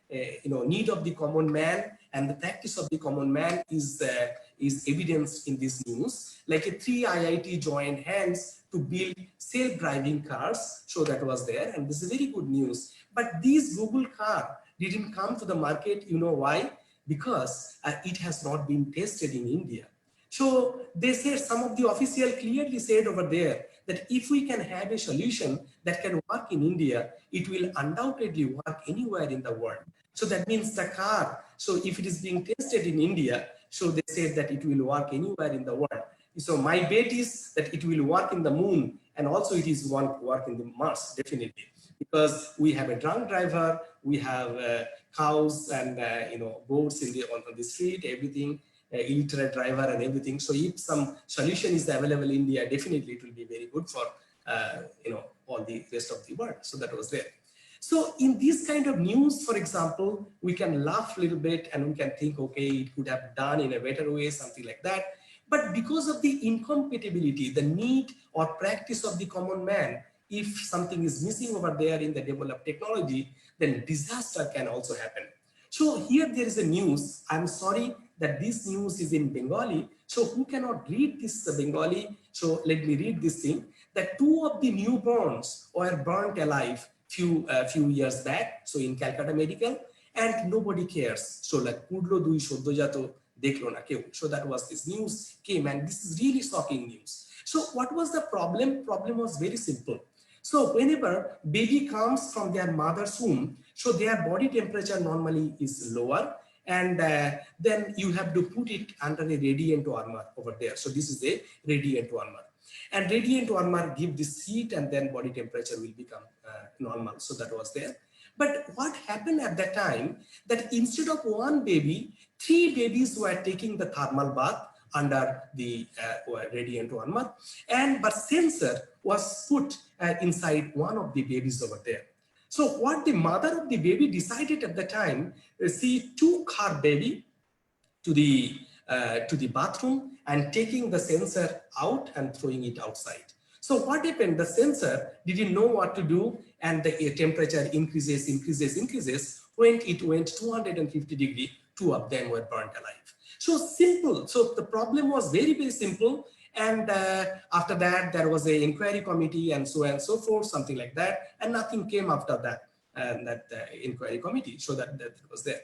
need of the common man and the practice of the common man is evidenced in this news. Like a 3 IIT joined hands to build self-driving cars. So that was there, and this is very good news. But these Google car didn't come to the market. You know why? Because it has not been tested in India. So they said, some of the officials clearly said over there that if we can have a solution that can work in India, it will undoubtedly work anywhere in the world. So that means the car, so if it is being tested in India, so they said that it will work anywhere in the world. So my bet is that it will work in the moon, and also it is work in the Mars, definitely. Because we have a drunk driver, we have cows and goats on the street, everything, illiterate driver and everything. So if some solution is available in India, definitely it will be very good for all the rest of the world. So that was there. So in this kind of news, for example, we can laugh a little bit and we can think, okay, it could have done in a better way, something like that. But because of the incompatibility, the need or practice of the common man, if something is missing over there in the developed technology, then disaster can also happen. So here there is a news. I'm sorry that this news is in Bengali. So who cannot read this Bengali? So let me read this thing. That 2 of the newborns were burnt alive few years back. So in Calcutta Medical, and nobody cares. So like Pudlo Dui Shoddojato Deklo na keu. So that was this news came, and this is really shocking news. So what was the problem? Problem was very simple. So whenever baby comes from their mother's womb, so their body temperature normally is lower, and then you have to put it under a radiant warmer over there. So this is a radiant warmer, and radiant warmer give this heat, and then body temperature will become normal. So that was there. But what happened at that time, that instead of 1 baby, 3 babies were taking the thermal bath under the radiant warmer, but sensor was put inside one of the babies over there. So what the mother of the baby decided at the time, she took her baby to the bathroom and taking the sensor out and throwing it outside. So what happened? The sensor didn't know what to do, and the temperature increases. When it went 250 degrees, 2 of them were burnt alive. So simple. So the problem was very, very simple. And after that, there was an inquiry committee and so on and so forth, something like that. And nothing came after that, inquiry committee. So that was there.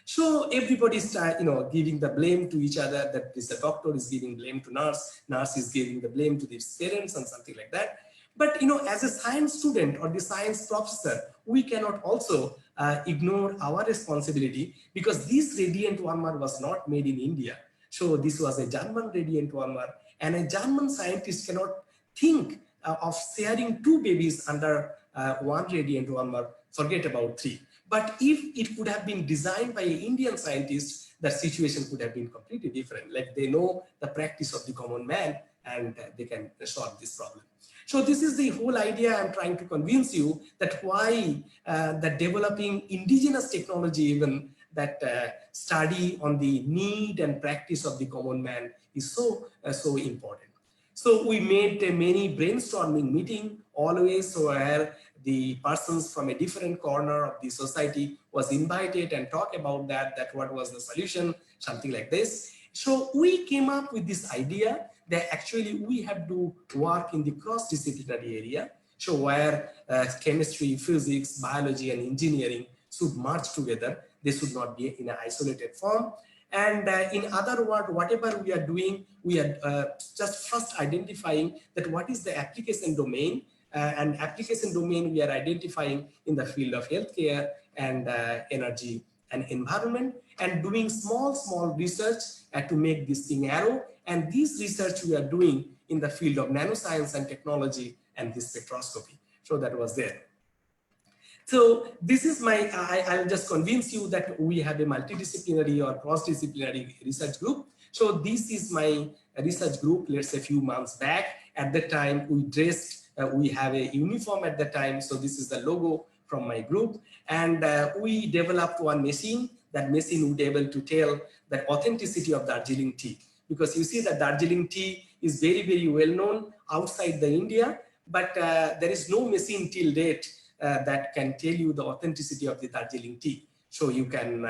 So everybody start, giving the blame to each other. That is, the doctor is giving blame to nurse is giving the blame to the parents and something like that. But as a science student or the science professor, we cannot also ignore our responsibility, because this radiant warmer was not made in India. So this was a German radiant warmer, and a German scientist cannot think of sharing 2 babies under one radiant warmer, forget about 3. But if it could have been designed by an Indian scientist, the situation could have been completely different. Like, they know the practice of the common man, and they can solve this problem. So this is the whole idea I'm trying to convince you, that why that developing indigenous technology, even that study on the need and practice of the common man, is so important. So we made many brainstorming meeting always, where the persons from a different corner of the society was invited and talk about that what was the solution, something like this. So we came up with this idea that actually we have to work in the cross-disciplinary area. So where chemistry, physics, biology, and engineering should merge together. They should not be in an isolated form. And in other words, whatever we are doing, we are just first identifying that what is the application domain, and application domain we are identifying in the field of healthcare and energy and environment, and doing small research to make this thing arrow. And this research we are doing in the field of nanoscience and technology and this spectroscopy. So that was there. So this is my, I'll just convince you that we have a multidisciplinary or cross-disciplinary research group. So this is my research group, let's say a few months back. At the time we dressed, we have a uniform at the time. So this is the logo from my group. And we developed one machine. That machine would be able to tell the authenticity of Darjeeling tea. Because you see that Darjeeling tea is very well known outside the India, but there is no machine till date that can tell you the authenticity of the Darjeeling tea. So you can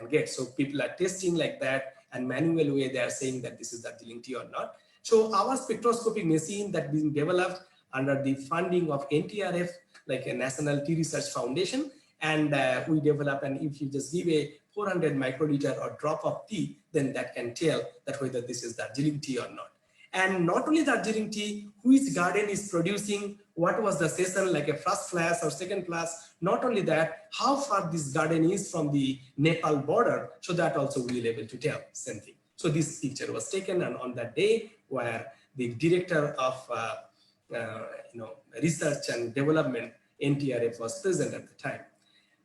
get, so people are testing like that, and manual way they are saying that this is Darjeeling tea or not. So our spectroscopic machine that being developed under the funding of NTRF, like a National Tea Research Foundation, and we develop, and if you just give a 400 microliter or drop of tea, then that can tell that whether this is Darjeeling tea or not. And not only Darjeeling tea, which garden is producing, what was the season, like a first class or second class, not only that, how far this garden is from the Nepal border, so that also we will be able to tell, same thing. So this picture was taken on that day, where the director of research and development, NTRF, was present at the time.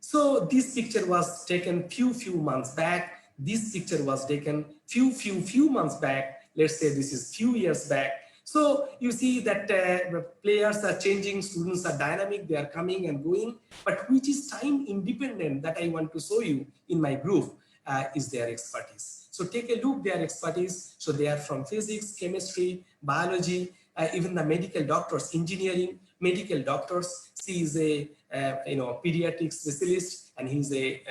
So this picture was taken few months back. This picture was taken few months back. Let's say this is few years back. So you see that the players are changing, students are dynamic, they are coming and going, but which is time independent that I want to show you in my group is their expertise. So take a look their expertise. So they are from physics, chemistry, biology, even the medical doctors, engineering, medical doctors. She is a pediatric specialist, and he's a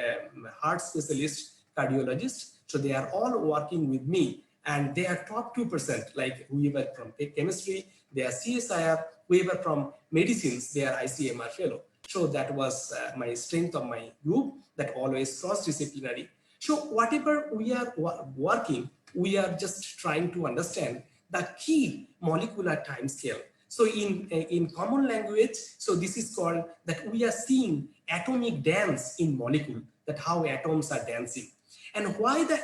heart specialist, cardiologist. So they are all working with me, and they are top 2%, like whoever from chemistry, they are CSIR, whoever from medicines, they are ICMR fellow. So that was my strength of my group, that always cross-disciplinary. So whatever we are working, we are just trying to understand the key molecular time scale. So in common language, so this is called that we are seeing atomic dance in molecule, that how atoms are dancing. And why the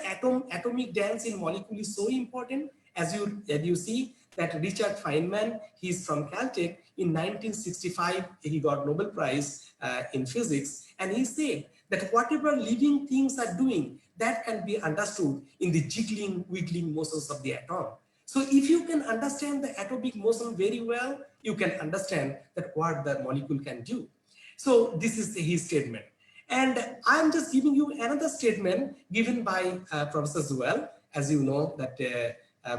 atomic dance in molecule is so important, as you see that Richard Feynman, he's from Caltech. In 1965, he got Nobel Prize in physics, and he said that whatever living things are doing, that can be understood in the jiggling, wiggling motions of the atom. So if you can understand the atomic motion very well, you can understand that what the molecule can do. So this is his statement. And I'm just giving you another statement given by Professor Zuel. As you know that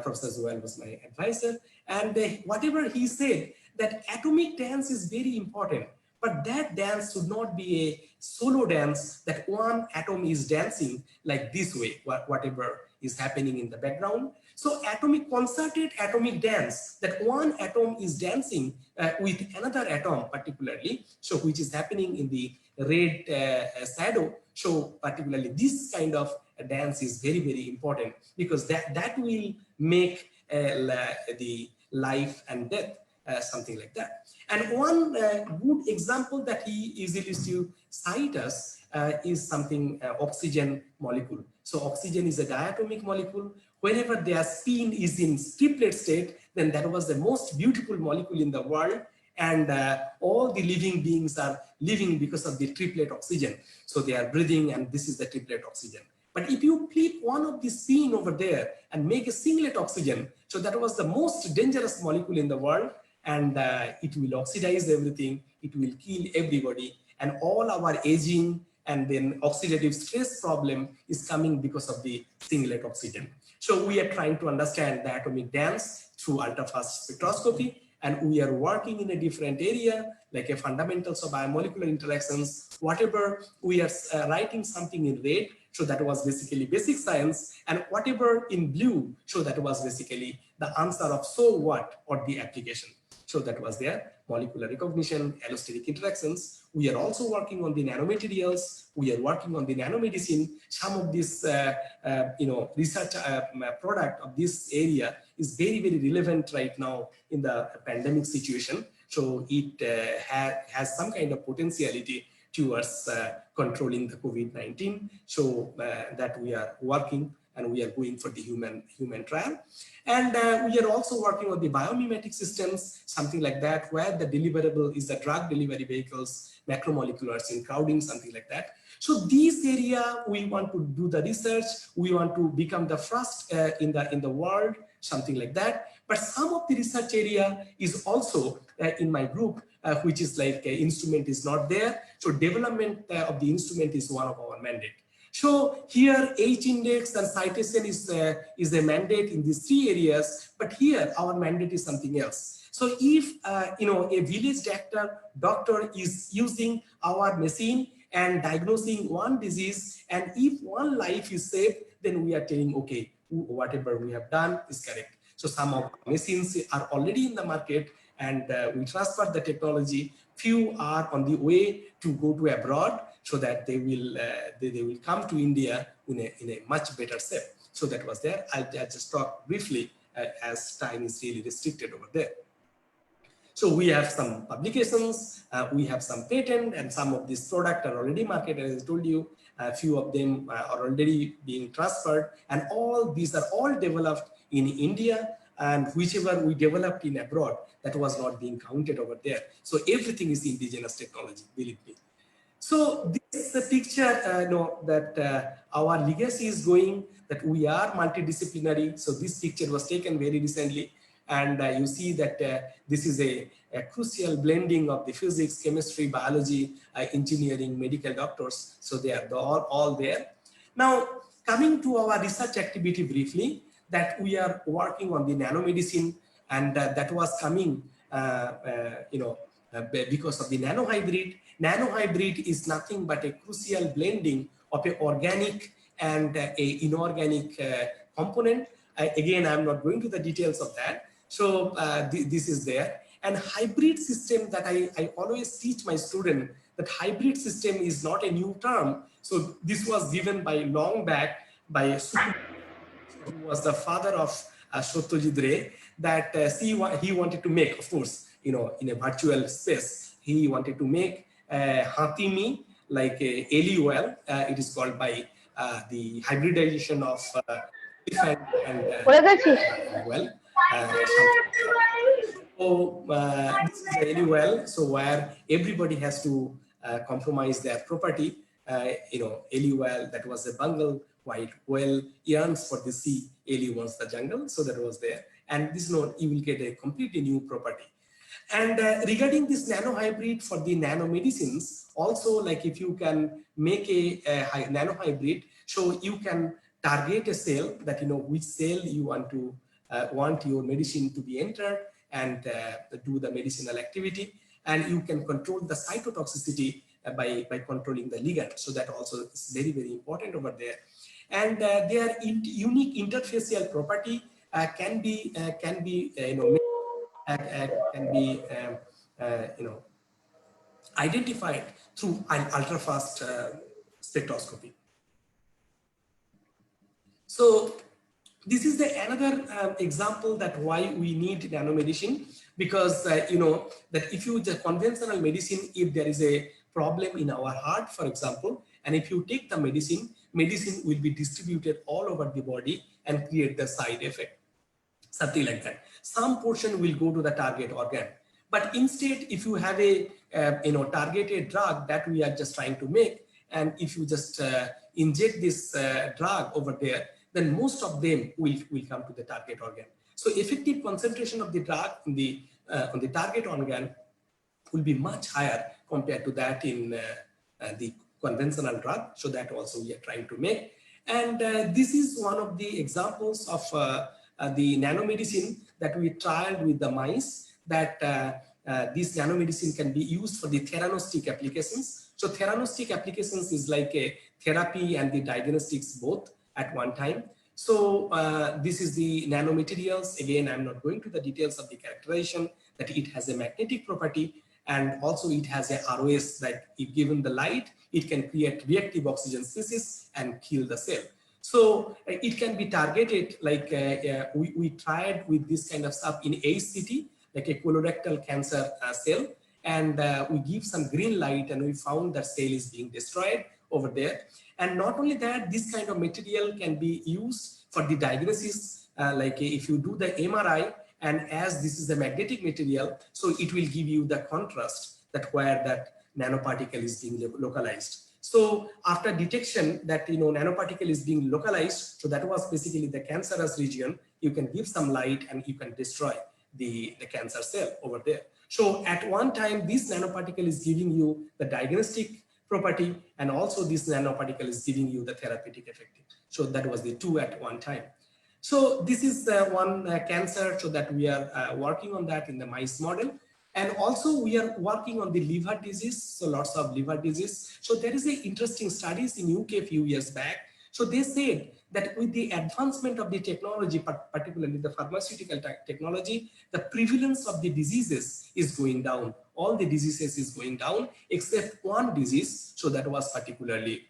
Professor Zuel was my advisor. And whatever he said, that atomic dance is very important. But that dance should not be a solo dance, that one atom is dancing like this way, whatever is happening in the background. So concerted atomic dance, that one atom is dancing with another atom particularly, so which is happening in the red shadow. So particularly this kind of dance is very important, because that will make the life and death. something like that. And one good example that he usually used to cite us is something oxygen molecule. So oxygen is a diatomic molecule. Whenever their spin is in triplet state, then that was the most beautiful molecule in the world. And all the living beings are living because of the triplet oxygen. So they are breathing, and this is the triplet oxygen. But if you flip one of the spin over there and make a singlet oxygen, so that was the most dangerous molecule in the world, and it will oxidize everything, it will kill everybody, and all our aging and then oxidative stress problem is coming because of the singlet oxygen. So we are trying to understand the atomic dance through ultra-fast spectroscopy, and we are working in a different area, like a fundamentals of biomolecular interactions. Whatever we are writing something in red, so that was basically basic science, and whatever in blue, so that was basically the answer of so what, or the application. So that was their molecular recognition, allosteric interactions. We are also working on the nanomaterials. We are working on the nanomedicine. Some of this, research product of this area is very, very relevant right now in the pandemic situation. So it has some kind of potentiality towards controlling the COVID-19. So that we are working, and we are going for the human trial. And we are also working on the biomimetic systems, something like that, where the deliverable is the drug delivery vehicles, macromoleculars in crowding, something like that. So this area, we want to do the research. We want to become the first in the world, something like that. But some of the research area is also in my group, which is like instrument is not there. So development of the instrument is one of our mandate. So here H-index and citation is a mandate in these three areas, but here our mandate is something else. So if a village doctor is using our machine and diagnosing one disease, and if one life is saved, then we are telling, okay, whatever we have done is correct. So some of the machines are already in the market, and we transfer the technology. Few are on the way to go to abroad, so that they will come to India in a much better shape. So that was there. I'll just talk briefly as time is really restricted over there. So we have some publications, we have some patent, and some of these products are already marketed, as I told you. A few of them are already being transferred, and all these are all developed in India, and whichever we developed in abroad, that was not being counted over there. So everything is indigenous technology, believe me. So this is the picture that our legacy is going, that we are multidisciplinary. So this picture was taken very recently, and you see that this is a crucial blending of the physics, chemistry, biology, engineering, medical doctors. So they are all there. Now, coming to our research activity briefly, that we are working on the nanomedicine, and that was coming, because of the nanohybrid. Nanohybrid is nothing but a crucial blending of an organic and a inorganic component. Again, I'm not going to the details of that. So this is there. And hybrid system, that I always teach my student, that hybrid system is not a new term. So this was given by long back by who was the father of Satyajit Ray, that he wanted to make, of course, in a virtual space, he wanted to make Hatimi, like LUL. It is called by the hybridization of elephant and well. So this is LUL, so where everybody has to compromise their property. LUL, that was a Bengal white whale yearns for the sea, Eli wants the jungle, so that was there. And this note, you will get a completely new property. And regarding this nanohybrid for the nanomedicines, also, like if you can make a nanohybrid, so you can target a cell, that which cell you want your medicine to be entered, and do the medicinal activity, and you can control the cytotoxicity by controlling the ligand. So that also is very, very important over there. And their unique interfacial property can be identified through an ultra-fast spectroscopy. So this is another example that why we need nanomedicine. because you know that if you just conventional medicine, if there is a problem in our heart, for example, and if you take the medicine, medicine will be distributed all over the body and create the side effect, something like that. Some portion will go to the target organ, but instead, if you have a targeted drug that we are just trying to make, and if you just inject this drug over there, then most of them will come to the target organ. So effective concentration of the drug in the on the target organ will be much higher compared to that in the conventional drug. So that also we are trying to make. And this is one of the examples of the nanomedicine that we trialed with the mice, that this nanomedicine can be used for the theranostic applications. So theranostic applications is like a therapy and the diagnostics both at one time. So this is the nanomaterials. Again, I'm not going to the details of the characterization, that it has a magnetic property, and also it has a ROS, that if given the light, it can create reactive oxygen species and kill the cell. So it can be targeted, like we tried with this kind of stuff in HCT, like a colorectal cancer cell, and we give some green light and we found that cell is being destroyed over there. And not only that, this kind of material can be used for the diagnosis, like if you do the MRI, and as this is a magnetic material, so it will give you the contrast that where that nanoparticle is being localized. So after detection that nanoparticle is being localized, so that was basically the cancerous region, you can give some light and you can destroy the cancer cell over there. So at one time, this nanoparticle is giving you the diagnostic property, and also this nanoparticle is giving you the therapeutic effect. So that was the two at one time. So this is one cancer, so that we are working on that in the mice model. And also we are working on the liver disease, so lots of liver disease. So there is a interesting studies in UK a few years back. So they said that with the advancement of the technology, particularly the pharmaceutical technology, the prevalence of the diseases is going down. All the diseases is going down except one disease. So that was particularly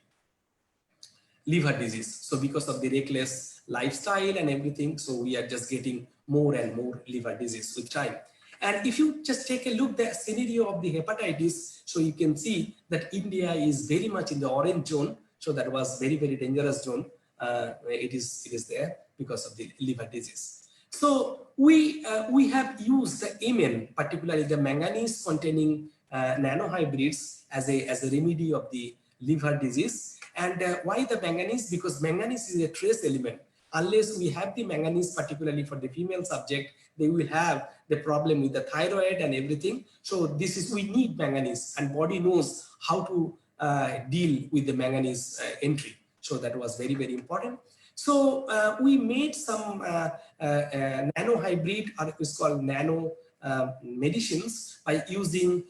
liver disease. So because of the reckless lifestyle and everything, so we are just getting more and more liver disease with time. And if you just take a look at the scenario of the hepatitis, so you can see that India is very much in the orange zone. So that was very, very dangerous zone. It is there because of the liver disease. So we have used the Mn, particularly the manganese containing nanohybrids as a remedy of the liver disease. And why the manganese? Because manganese is a trace element. Unless we have the manganese, particularly for the female subject, they will have the problem with the thyroid and everything. So this is, we need manganese, and body knows how to deal with the manganese entry. So that was very, very important. So we made some nano hybrid, or it's called nano medicines, by using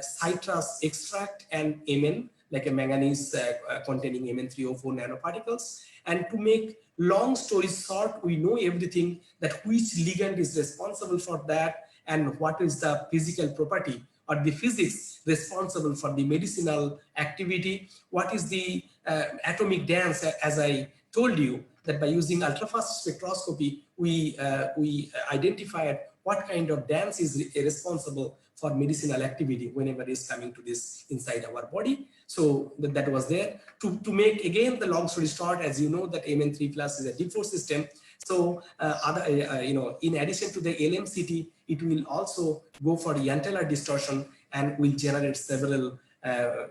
citrus extract and Mn, like a manganese containing Mn3O4 nanoparticles. And to make long story short, we know everything, that which ligand is responsible for that, and what is the physical property or the physics responsible for the medicinal activity. What is the atomic dance, as I told you, that by using ultrafast spectroscopy, we identified what kind of dance is responsible for medicinal activity whenever it is coming to this inside our body. So that was there. To make again the long story short, as you know, that Mn3 plus is a deep-4 system. So in addition to the LMCT, it will also go for the antenna distortion and will generate several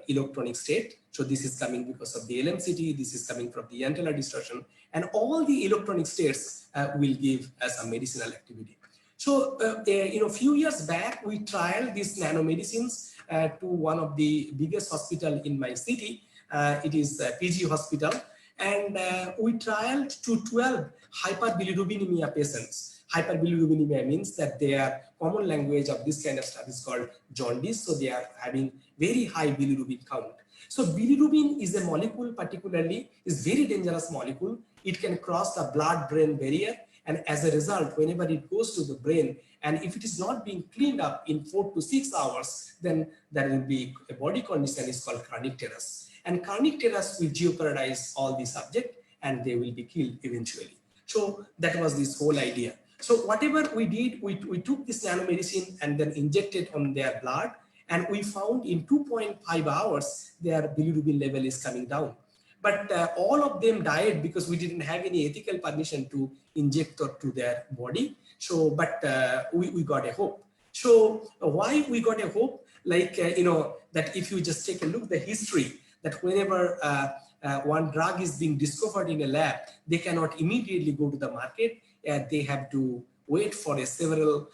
electronic state. So this is coming because of the LMCT, this is coming from the antenna distortion, and all the electronic states will give some medicinal activity. So, a few years back, we trialed these nanomedicines to one of the biggest hospital in my city. It is PG Hospital. And we trialed to 12 hyperbilirubinemia patients. Hyperbilirubinemia means that their common language of this kind of stuff is called jaundice. So they are having very high bilirubin count. So bilirubin is a molecule, particularly is very dangerous molecule. It can cross the blood-brain barrier. And as a result, whenever it goes to the brain, and if it is not being cleaned up in 4 to 6 hours, then there will be a body condition is called cardiac terrors. And cardiac terrors will jeopardize all the subject, and they will be killed eventually. So that was this whole idea. So whatever we did, we took this nanomedicine and then injected on their blood, and we found in 2.5 hours their bilirubin level is coming down. But all of them died because we didn't have any ethical permission to inject or to their body. So, but we got a hope. So why we got a hope? Like, that if you just take a look at the history, that whenever one drug is being discovered in a lab, they cannot immediately go to the market. They have to wait for several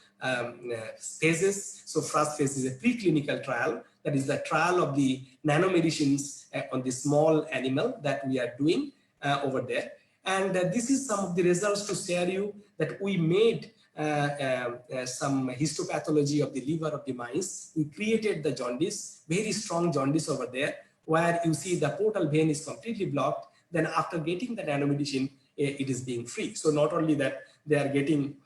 phases. So first phase is a preclinical trial. That is the trial of the nanomedicines on the small animal that we are doing over there. And this is some of the results to share you, that we made some histopathology of the liver of the mice. We created the jaundice, very strong jaundice over there, where you see the portal vein is completely blocked. Then after getting the nanomedicine, it is being free. So not only that they are getting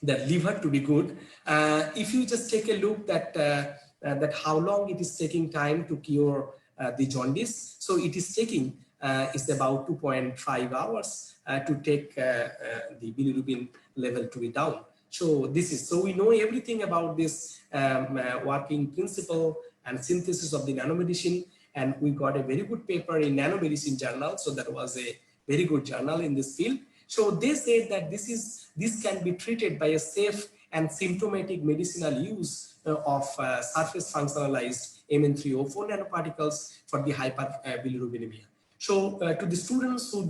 the liver to be good, if you just take a look that how long it is taking time to cure the jaundice. So it is taking is about 2.5 hours to take the bilirubin level to be down. So this is, so we know everything about this working principle and synthesis of the nanomedicine, and we got a very good paper in Nanomedicine journal. So that was a very good journal in this field. So they said that this can be treated by a safe and symptomatic medicinal use of surface functionalized Mn3O4 nanoparticles for the hyperbilirubinemia. So to the students who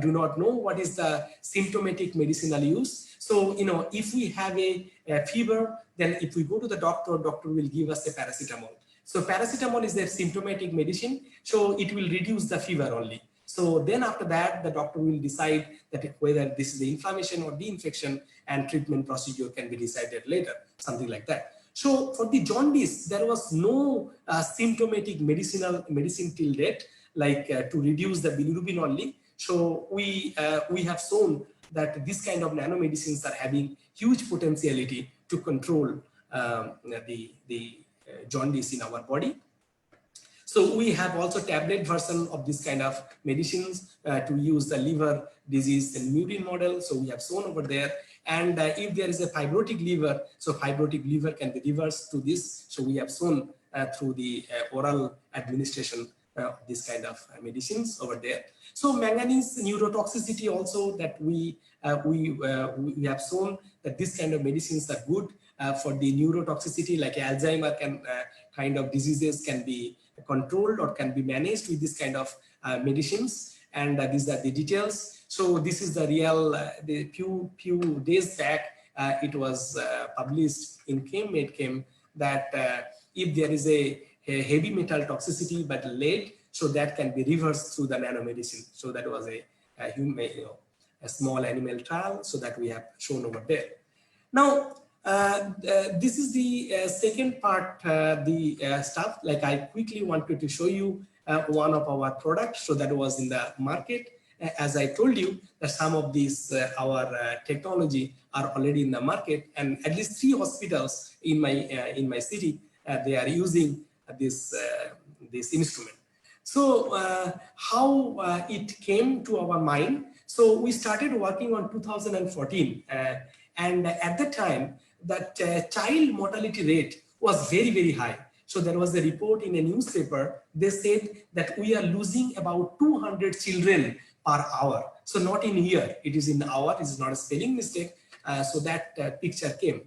do not know what is the symptomatic medicinal use. So, if we have a fever, then if we go to the doctor, doctor will give us a paracetamol. So paracetamol is a symptomatic medicine. So it will reduce the fever only. So then after that, the doctor will decide that whether this is the inflammation or the infection, and treatment procedure can be decided later, something like that. So for the jaundice, there was no symptomatic medicine till date, like to reduce the bilirubin only. So we have shown that this kind of nanomedicines are having huge potentiality to control the jaundice in our body. So we have also tablet version of this kind of medicines to use the liver disease and mutant model. So we have shown over there. And if there is a fibrotic liver, so fibrotic liver can be reversed to this. So we have shown through the oral administration of this kind of medicines over there. So manganese neurotoxicity also, that we have shown that this kind of medicines are good for the neurotoxicity, like Alzheimer kind of diseases can be controlled or can be managed with this kind of medicines. And these are the details. So this is the real, the few days back, it was published in Medchem that if there is a heavy metal toxicity but lead, so that can be reversed through the nanomedicine. So that was a small animal trial, so that we have shown over there. Now, this is the second part, the stuff, like I quickly wanted to show you one of our products. So that was in the market. As I told you, that some of these, our technology are already in the market, and at least 3 hospitals in my city, they are using this instrument. So how it came to our mind. So we started working on 2014, and at the time, that child mortality rate was very, very high. So there was a report in a newspaper. They said that we are losing about 200 children per hour. So not in year, it is in hour, it is not a spelling mistake. So that picture came.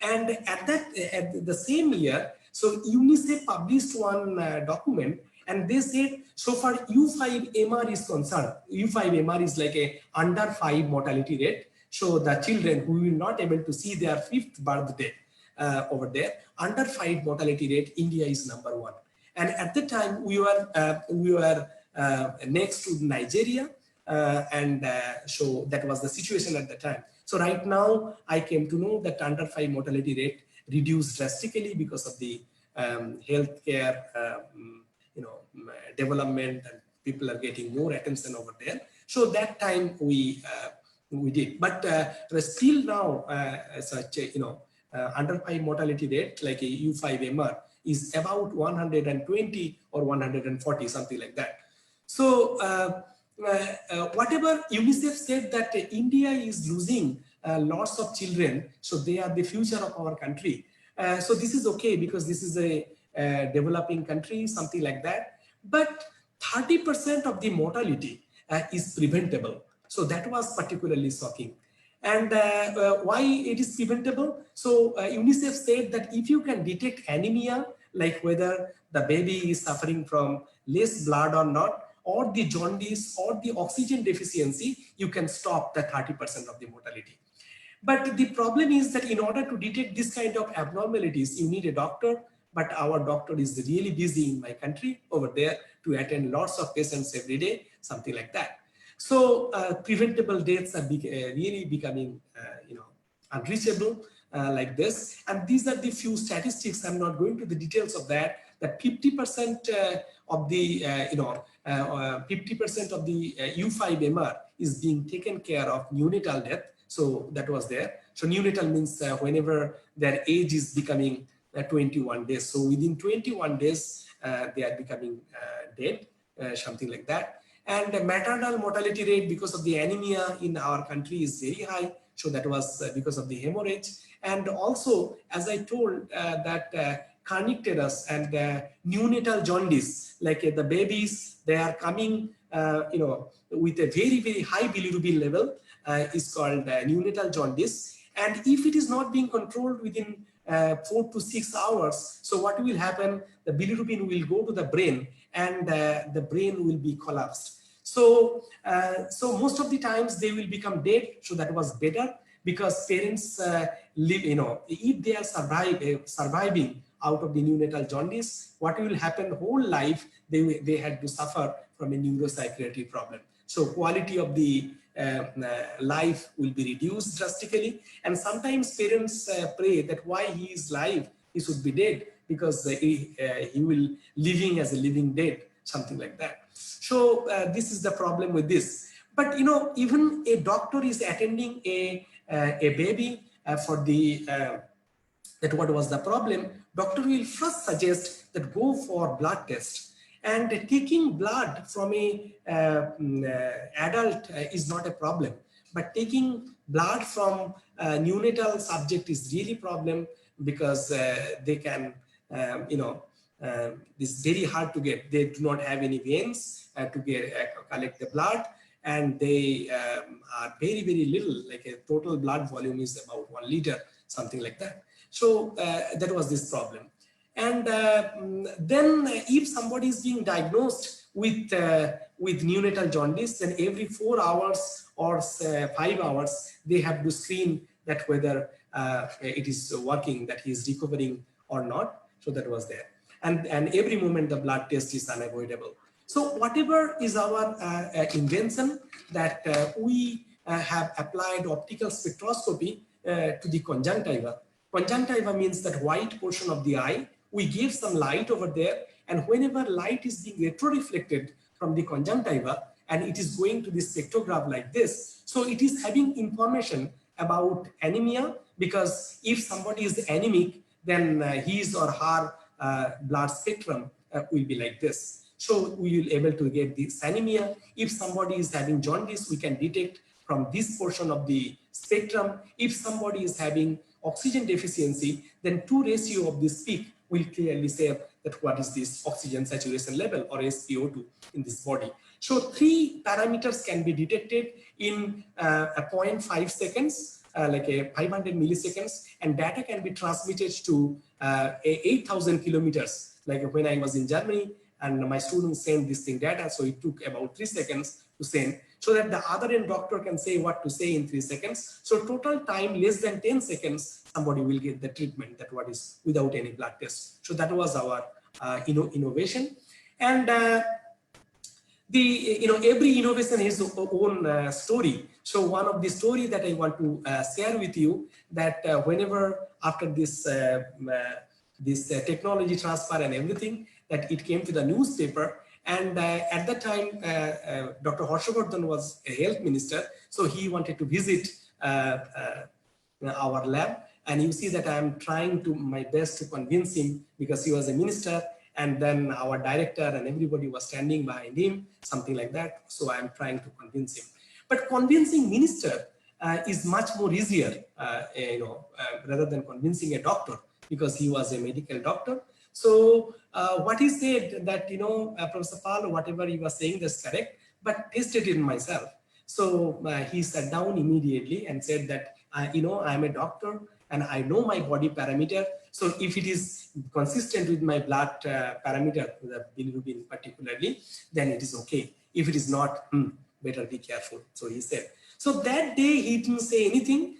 And at the same year, so UNICEF published one document, and they said, so far U5MR is concerned, U5MR is like a under 5 mortality rate. So the children who will not able to see their 5th birthday over there, under 5 mortality rate, India is #1. And at the time we were next to Nigeria, and so that was the situation at the time. So right now I came to know that under 5 mortality rate reduced drastically because of the healthcare development, and people are getting more attention over there. So that time we did, but still now such under 5 mortality rate like a U5MR is about 120 or 140, something like that. So whatever UNICEF said that India is losing lots of children, so they are the future of our country. So this is okay because this is a developing country, something like that. But 30% of the mortality is preventable. So that was particularly shocking. And why it is preventable? So UNICEF said that if you can detect anemia, like whether the baby is suffering from less blood or not, or the jaundice or the oxygen deficiency, you can stop the 30% of the mortality. But the problem is that in order to detect this kind of abnormalities, you need a doctor, but our doctor is really busy in my country over there to attend lots of patients every day, something like that. So preventable deaths are really becoming, unreachable like this. And these are the few statistics. I'm not going to the details of that. That 50% of the, 50% of the U5MR is being taken care of neonatal death. So that was there. So neonatal means whenever their age is becoming 21 days. So within 21 days, they are becoming dead, something like that. And the maternal mortality rate because of the anemia in our country is very high. So that was because of the hemorrhage. And also, as I told, that carnivorous and neonatal jaundice, like the babies, they are coming, with a very, very high bilirubin level, is called neonatal jaundice. And if it is not being controlled within 4 to 6 hours, so what will happen? The bilirubin will go to the brain, and the brain will be collapsed. So, so most of the times they will become dead. So that was better because parents live, if they are surviving out of the neonatal jaundice, what will happen whole life, they had to suffer from a neuropsychiatric problem. So quality of the life will be reduced drastically. And sometimes parents pray that why he is alive, he should be dead, because he will living as a living dead, something like that. So this is the problem with this. But even a doctor is attending a baby for the that what was the problem, doctor will first suggest that go for blood test. And taking blood from a adult is not a problem, but taking blood from neonatal subject is really problem, because they can, it's very hard to get. They do not have any veins to get collect the blood, and they are very, very little, like a total blood volume is about 1 liter, something like that. So that was this problem. And then if somebody is being diagnosed with neonatal jaundice, then every 4 hours or 5 hours, they have to screen that whether it is working, that he is recovering or not. So that was there. And every moment the blood test is unavoidable. So whatever is our invention, that we have applied optical spectroscopy to the conjunctiva. Conjunctiva means that white portion of the eye. We give some light over there, and whenever light is being retro-reflected from the conjunctiva, and it is going to the spectrograph like this, so it is having information about anemia, because if somebody is anemic, then his or her blood spectrum will be like this. So we will able to get this anemia. If somebody is having jaundice, we can detect from this portion of the spectrum. If somebody is having oxygen deficiency, then 2 ratio of this peak will clearly say that what is this oxygen saturation level, or SpO2 in this body. So 3 parameters can be detected in a 0.5 seconds, like a 500 milliseconds, and data can be transmitted to 8,000 kilometers. Like when I was in Germany and my students sent this thing data, so it took about 3 seconds to send, so that the other end doctor can say what to say in 3 seconds. So total time less than 10 seconds, somebody will get the treatment, that what is without any blood test. So that was our innovation. And every innovation has its own story. So one of the story that I want to share with you, that whenever after this technology transfer and everything, that it came to the newspaper. And at that time, Dr. Harshvardhan was a health minister, so he wanted to visit our lab. And you see that I'm trying to my best to convince him, because he was a minister, And then our director and everybody was standing behind him, something like that. So I'm trying to convince him. But convincing minister is much more easier, rather than convincing a doctor, because he was a medical doctor. So what he said that, Professor Pal, whatever you were saying, that's correct, but tested it myself. So he sat down immediately and said that, I'm a doctor and I know my body parameter. So if it is consistent with my blood parameter, the bilirubin particularly, then it is okay. If it is not, better be careful. So he said. So that day he didn't say anything.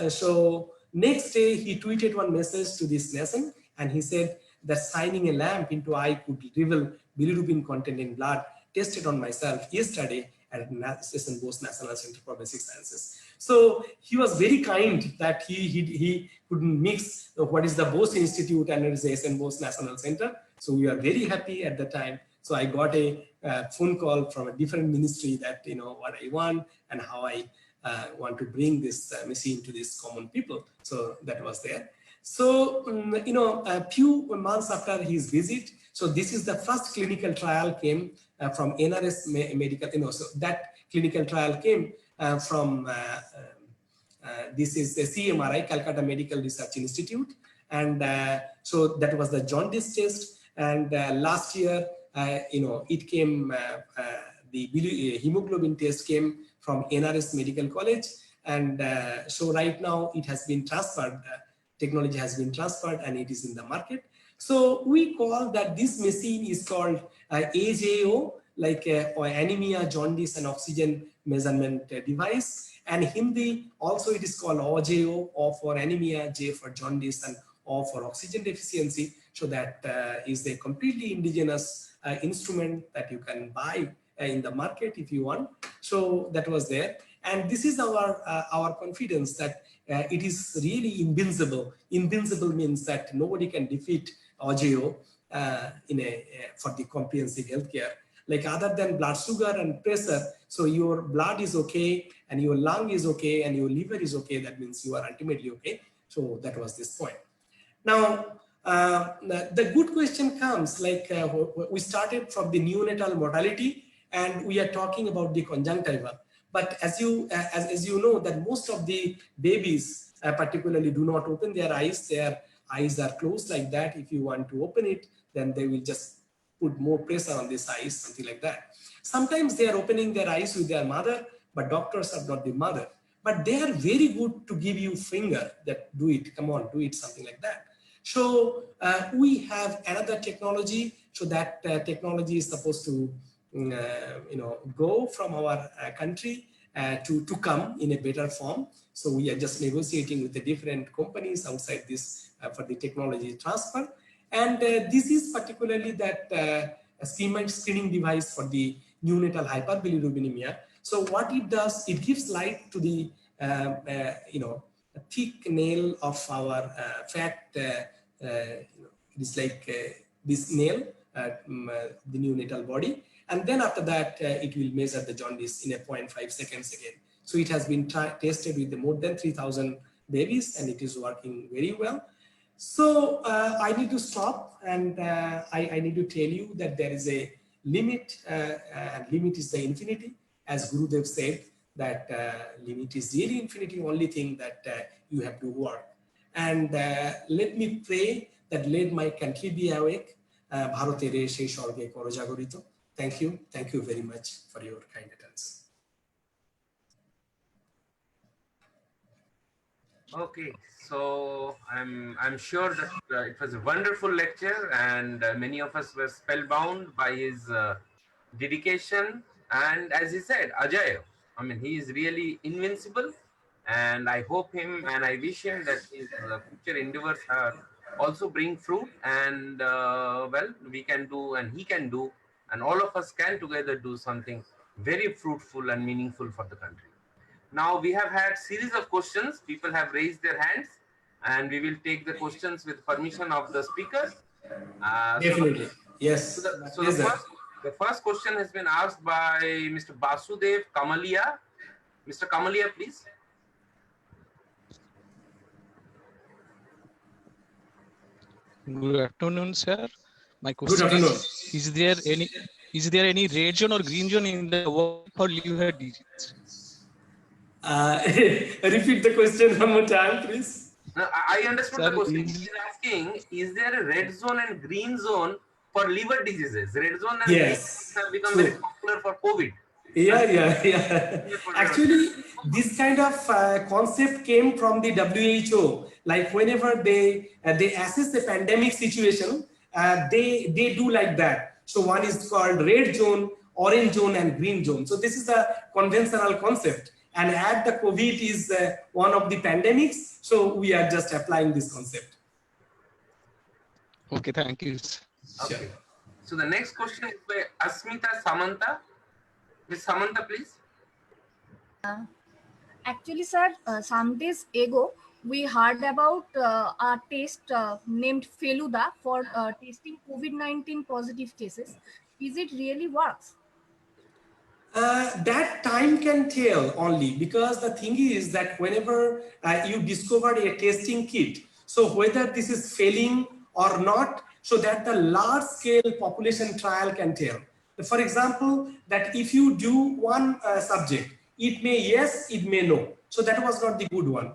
So next day he tweeted one message to this nation, and he said that shining a lamp into eye could reveal bilirubin content in blood, tested on myself yesterday at Bose National Center for Basic Sciences. So he was very kind that he couldn't mix what is the Bose Institute and it is the Bose National Center. So we are very happy at the time. So I got a phone call from a different ministry that, what I want and how I want to bring this machine to these common people. So that was there. So, a few months after his visit, so this is the first clinical trial came from NRS Medical, so that clinical trial came from, this is the CMRI, Calcutta Medical Research Institute. And so that was the jaundice test. And last year, it came, the hemoglobin test came from NRS Medical College. And so right now it has been transferred, technology has been transferred and it is in the market. So we call that this machine is called AJO, like anemia, jaundice and oxygen measurement device. And Hindi also it is called OJO, O for anemia, J for jaundice and O for oxygen deficiency. So that is a completely indigenous instrument that you can buy in the market if you want. So that was there. And this is our confidence that it is really invincible. Invincible means that nobody can defeat OJO for the comprehensive healthcare. Like other than blood sugar and pressure, so your blood is okay and your lung is okay and your liver is okay, that means you are ultimately okay. So that was this point. Now, the good question comes, like we started from the neonatal mortality and we are talking about the conjunctiva. But as you know that most of the babies particularly do not open their eyes are closed like that. If you want to open it, then they will just put more pressure on this eyes, something like that. Sometimes they are opening their eyes with their mother, but doctors are not the mother. But they are very good to give you finger that do it, come on, do it, something like that. So we have another technology. So that technology is supposed to go from our country to come in a better form. So we are just negotiating with the different companies outside this for the technology transfer. And this is particularly that screening device for the neonatal hyperbilirubinemia. So what it does, it gives light to the thick nail of our fat. It is like this nail, the neonatal body. And then after that, it will measure the jaundice in a 0.5 seconds again. So it has been tested with more than 3,000 babies and it is working very well. So I need to stop and I need to tell you that there is a limit and limit is the infinity. As Gurudev said, that limit is really infinity, only thing that you have to work. And let me pray that let my country be awake. Bharotere shei shorge koro jagorito. Thank you. Thank you very much for your kind attention. Okay, so I'm sure that it was a wonderful lecture, and many of us were spellbound by his dedication. And as he said, Ajay, I mean, he is really invincible, and I hope him and I wish him that his future endeavors are also bring fruit. And well, we can do, and he can do, and all of us can together do something very fruitful and meaningful for the country. Now we have had series of questions. People have raised their hands, and we will take the questions with permission of the speakers. Definitely, yes. So the first question has been asked by Mr. Basudev Kamalia. Mr. Kamalia, please. Good afternoon, sir. My Good question afternoon. is there any red zone or green zone in the world for liver disease? Repeat the question one more time, please. Now, I understood the Sir, question. He is asking, is there a red zone and green zone for liver diseases? Red zone and green zones Yes, have become very true. popular for COVID. Yeah. Actually, this kind of concept came from the WHO. Like whenever they assess the pandemic situation, they do like that. So one is called red zone, orange zone, and green zone. So this is the conventional concept. And as the COVID is one of the pandemics, so we are just applying this concept. Okay, thank you. Okay. Sure. So the next question is by Asmita Samanta. Ms. Samanta, please. Actually, sir, some days ago, we heard about a test named Feluda for testing COVID-19 positive cases. Is it really works? That time can tell only, because the thing is that whenever you discover a testing kit, so whether this is failing or not, so that the large scale population trial can tell. For example, that if you do one subject, it may yes, it may no. So that was not the good one.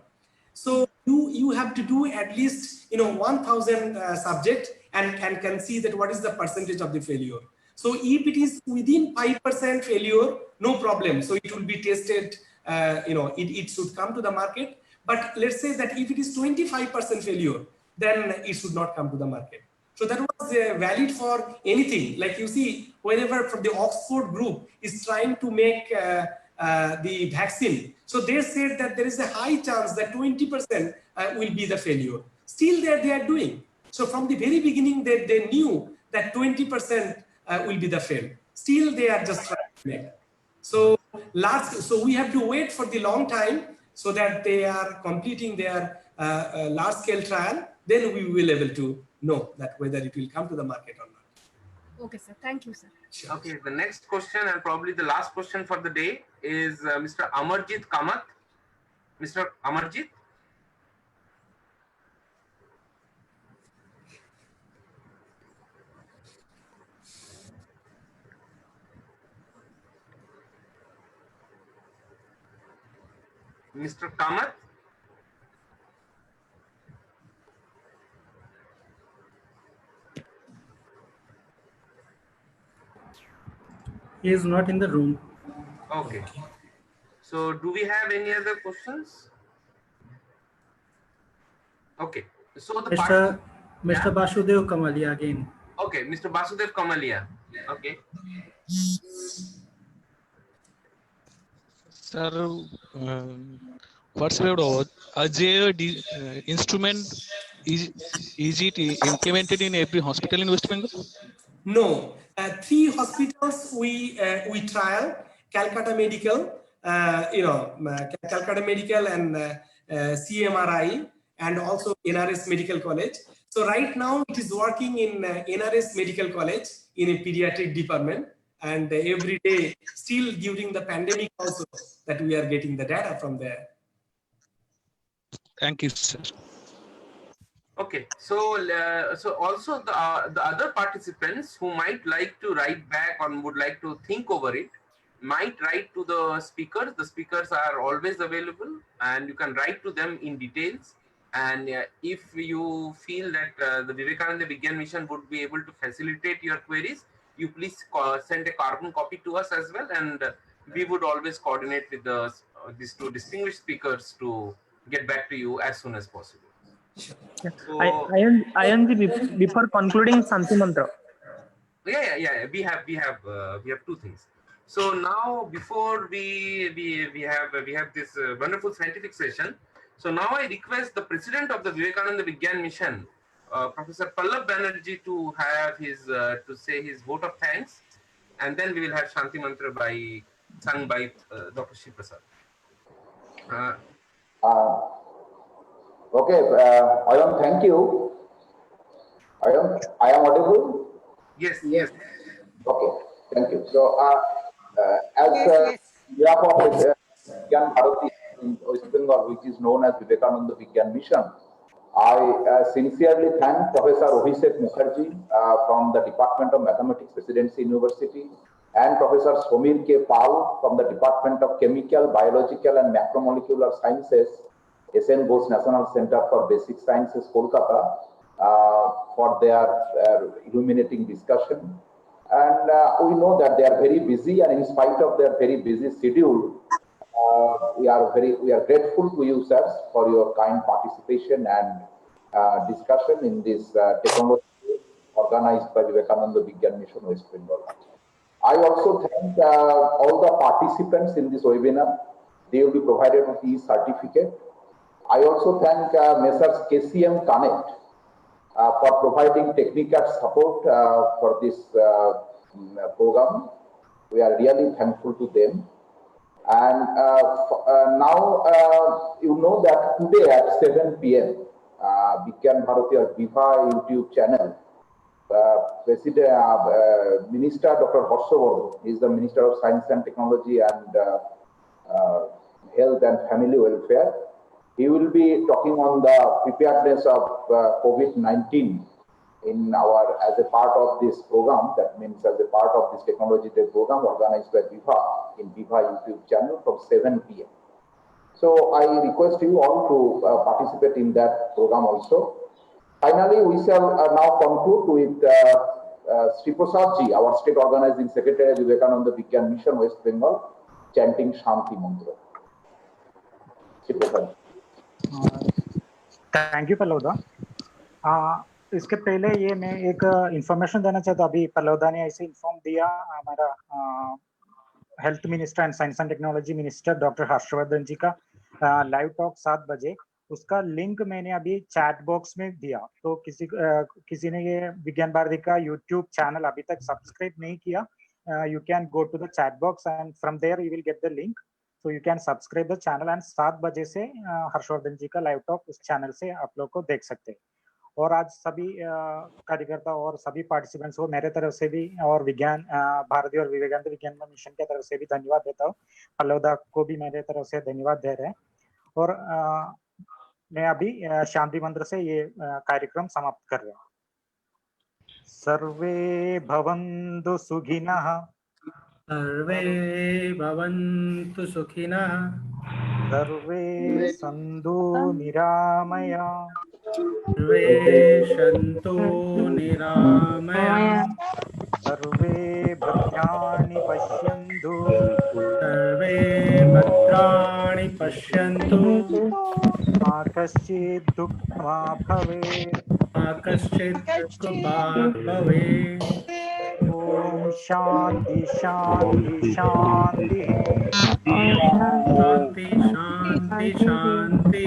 So you have to do at least 1,000 subject and can see that what is the percentage of the failure. So if it is within 5% failure, no problem. So it will be tested. It should come to the market. But let's say that if it is 25% failure, then it should not come to the market. So that was valid for anything. Like you see, whenever from the Oxford group is trying to make the vaccine, so they said that there is a high chance that 20% will be the failure. Still they are doing. So from the very beginning, they knew that 20% will be the fail. Still they are just trying to make. So we have to wait for the long time so that they are completing their large scale trial. Then we will be able to know that whether it will come to the market or not. Okay, sir. Thank you, sir. Sure. Okay, the next question and probably the last question for the day is Mr. Amarjit Kamath. Mr. Amarjit. Mr. Kamath. He is not in the room. Okay. So do we have any other questions? Okay. So the Mr. Basudev Kamalia again. Okay, Mr. Basudev Kamalia. Okay. Sir, what's about AJ instrument? Is it implemented in every hospital in West Bengal? No, 3 hospitals we trial: Calcutta Medical, Calcutta Medical and CMRI, and also NRS Medical College. So right now it is working in NRS Medical College in a pediatric department, and every day, still during the pandemic also, that we are getting the data from there. Thank you, sir. Okay, so also the other participants who might like to write back or would like to think over it might write to the speakers. The speakers are always available, and you can write to them in details. And if you feel that the Vivekananda Vigyan Mission would be able to facilitate your queries, you please send a carbon copy to us as well, and we would always coordinate with these 2 distinguished speakers to get back to you as soon as possible. So, before concluding Santi Mantra. Yeah. We have 2 things. So now before we have this wonderful scientific session. So now I request the president of the Vivekananda Vigyan Mission, Professor Pallab Banerjee, to have his to say his vote of thanks, and then we will have Shanti Mantra sung by Dr. Shiv Prasad. Okay, Ayam, thank you. I am audible? Yes. Okay, thank you. So, as behalf of Vijnana Bharati in West Bengal, which is known as Vivekananda Vigyan Mission, I sincerely thank Professor Avishek Mukherjee from the Department of Mathematics, Presidency University, and Professor Samir K. Pal from the Department of Chemical, Biological and Macromolecular Sciences, SN Bose National Center for Basic Sciences, Kolkata, for their illuminating discussion. And we know that they are very busy, and in spite of their very busy schedule, we are grateful to you, sirs, for your kind participation and discussion in this technology organized by Vivekananda Vigyan Mission, West Bengal. I also thank all the participants in this webinar. They will be provided with e-certificate. I also thank Messrs. KCM Connect for providing technical support for this program. We are really thankful to them. And now you know that today at 7 p.m. Vigyan Bharati or Viva YouTube channel, Minister Dr. Harshavardhan, he is the Minister of Science and Technology and Health and Family Welfare. He will be talking on the preparedness of COVID-19 in as a part of this program. That means as a part of this Technology Day program organized by Viva in Viva YouTube channel from 7 p.m. So I request you all to participate in that program also. Finally, we shall now conclude with Sri Prasadji, our State Organizing Secretary of Vivekananda Vigyan Mission, West Bengal, chanting Shanti Mantra. Sri Prasadji. Thank you पल्लवदा। इसके पहले ये मैं एक information देना चाहता हूँ। अभी पल्लवदा ने ऐसे इन्फॉर्म दिया, हमारा health minister and science and technology minister doctor Harsh Vardhan ji का लाइव टॉक 7 बजे, उसका लिंक मैंने अभी चैट बॉक्स में दिया। तो किसी ने ये विज्ञान भारती का यूट्यूब चैनल अभी तक सब्सक्राइब नहीं किया, you can go to the chat box and from there you will get the link, so you can subscribe the channel and 7 बजे से हर्षवर्धन जी का लाइव टॉक उस चैनल से आप लोग को देख सकते हैं। और आज सभी कार्यकर्ता और सभी पार्टिसिपेंट्स को मेरे तरफ से भी और विज्ञान भारती और विवेकानंद विज्ञान मिशन की तरफ से भी धन्यवाद देता हूँ। पल्लवदा को भी मेरे तरफ से धन्यवाद दे रहे हैं। और मैं अभी शांति मंत्र से ये कार्यक्रम समाप्त कर रहा हूँ। सर्वे भवन्तु सुखिनः, सर्वे भवन्तु सुखिनः, सर्वे सन्तु निरामयाः, सर्वे सन्तु निरामयाः, सर्वे भद्राणि पश्यन्तु, सर्वे भद्राणि पश्यन्तु, मा कश्चित् दुःखं मा भवेत्, मा कश्चित् दुःखं मा भवेत्। ओम शांति शांति शांति, शांति शांति शांति।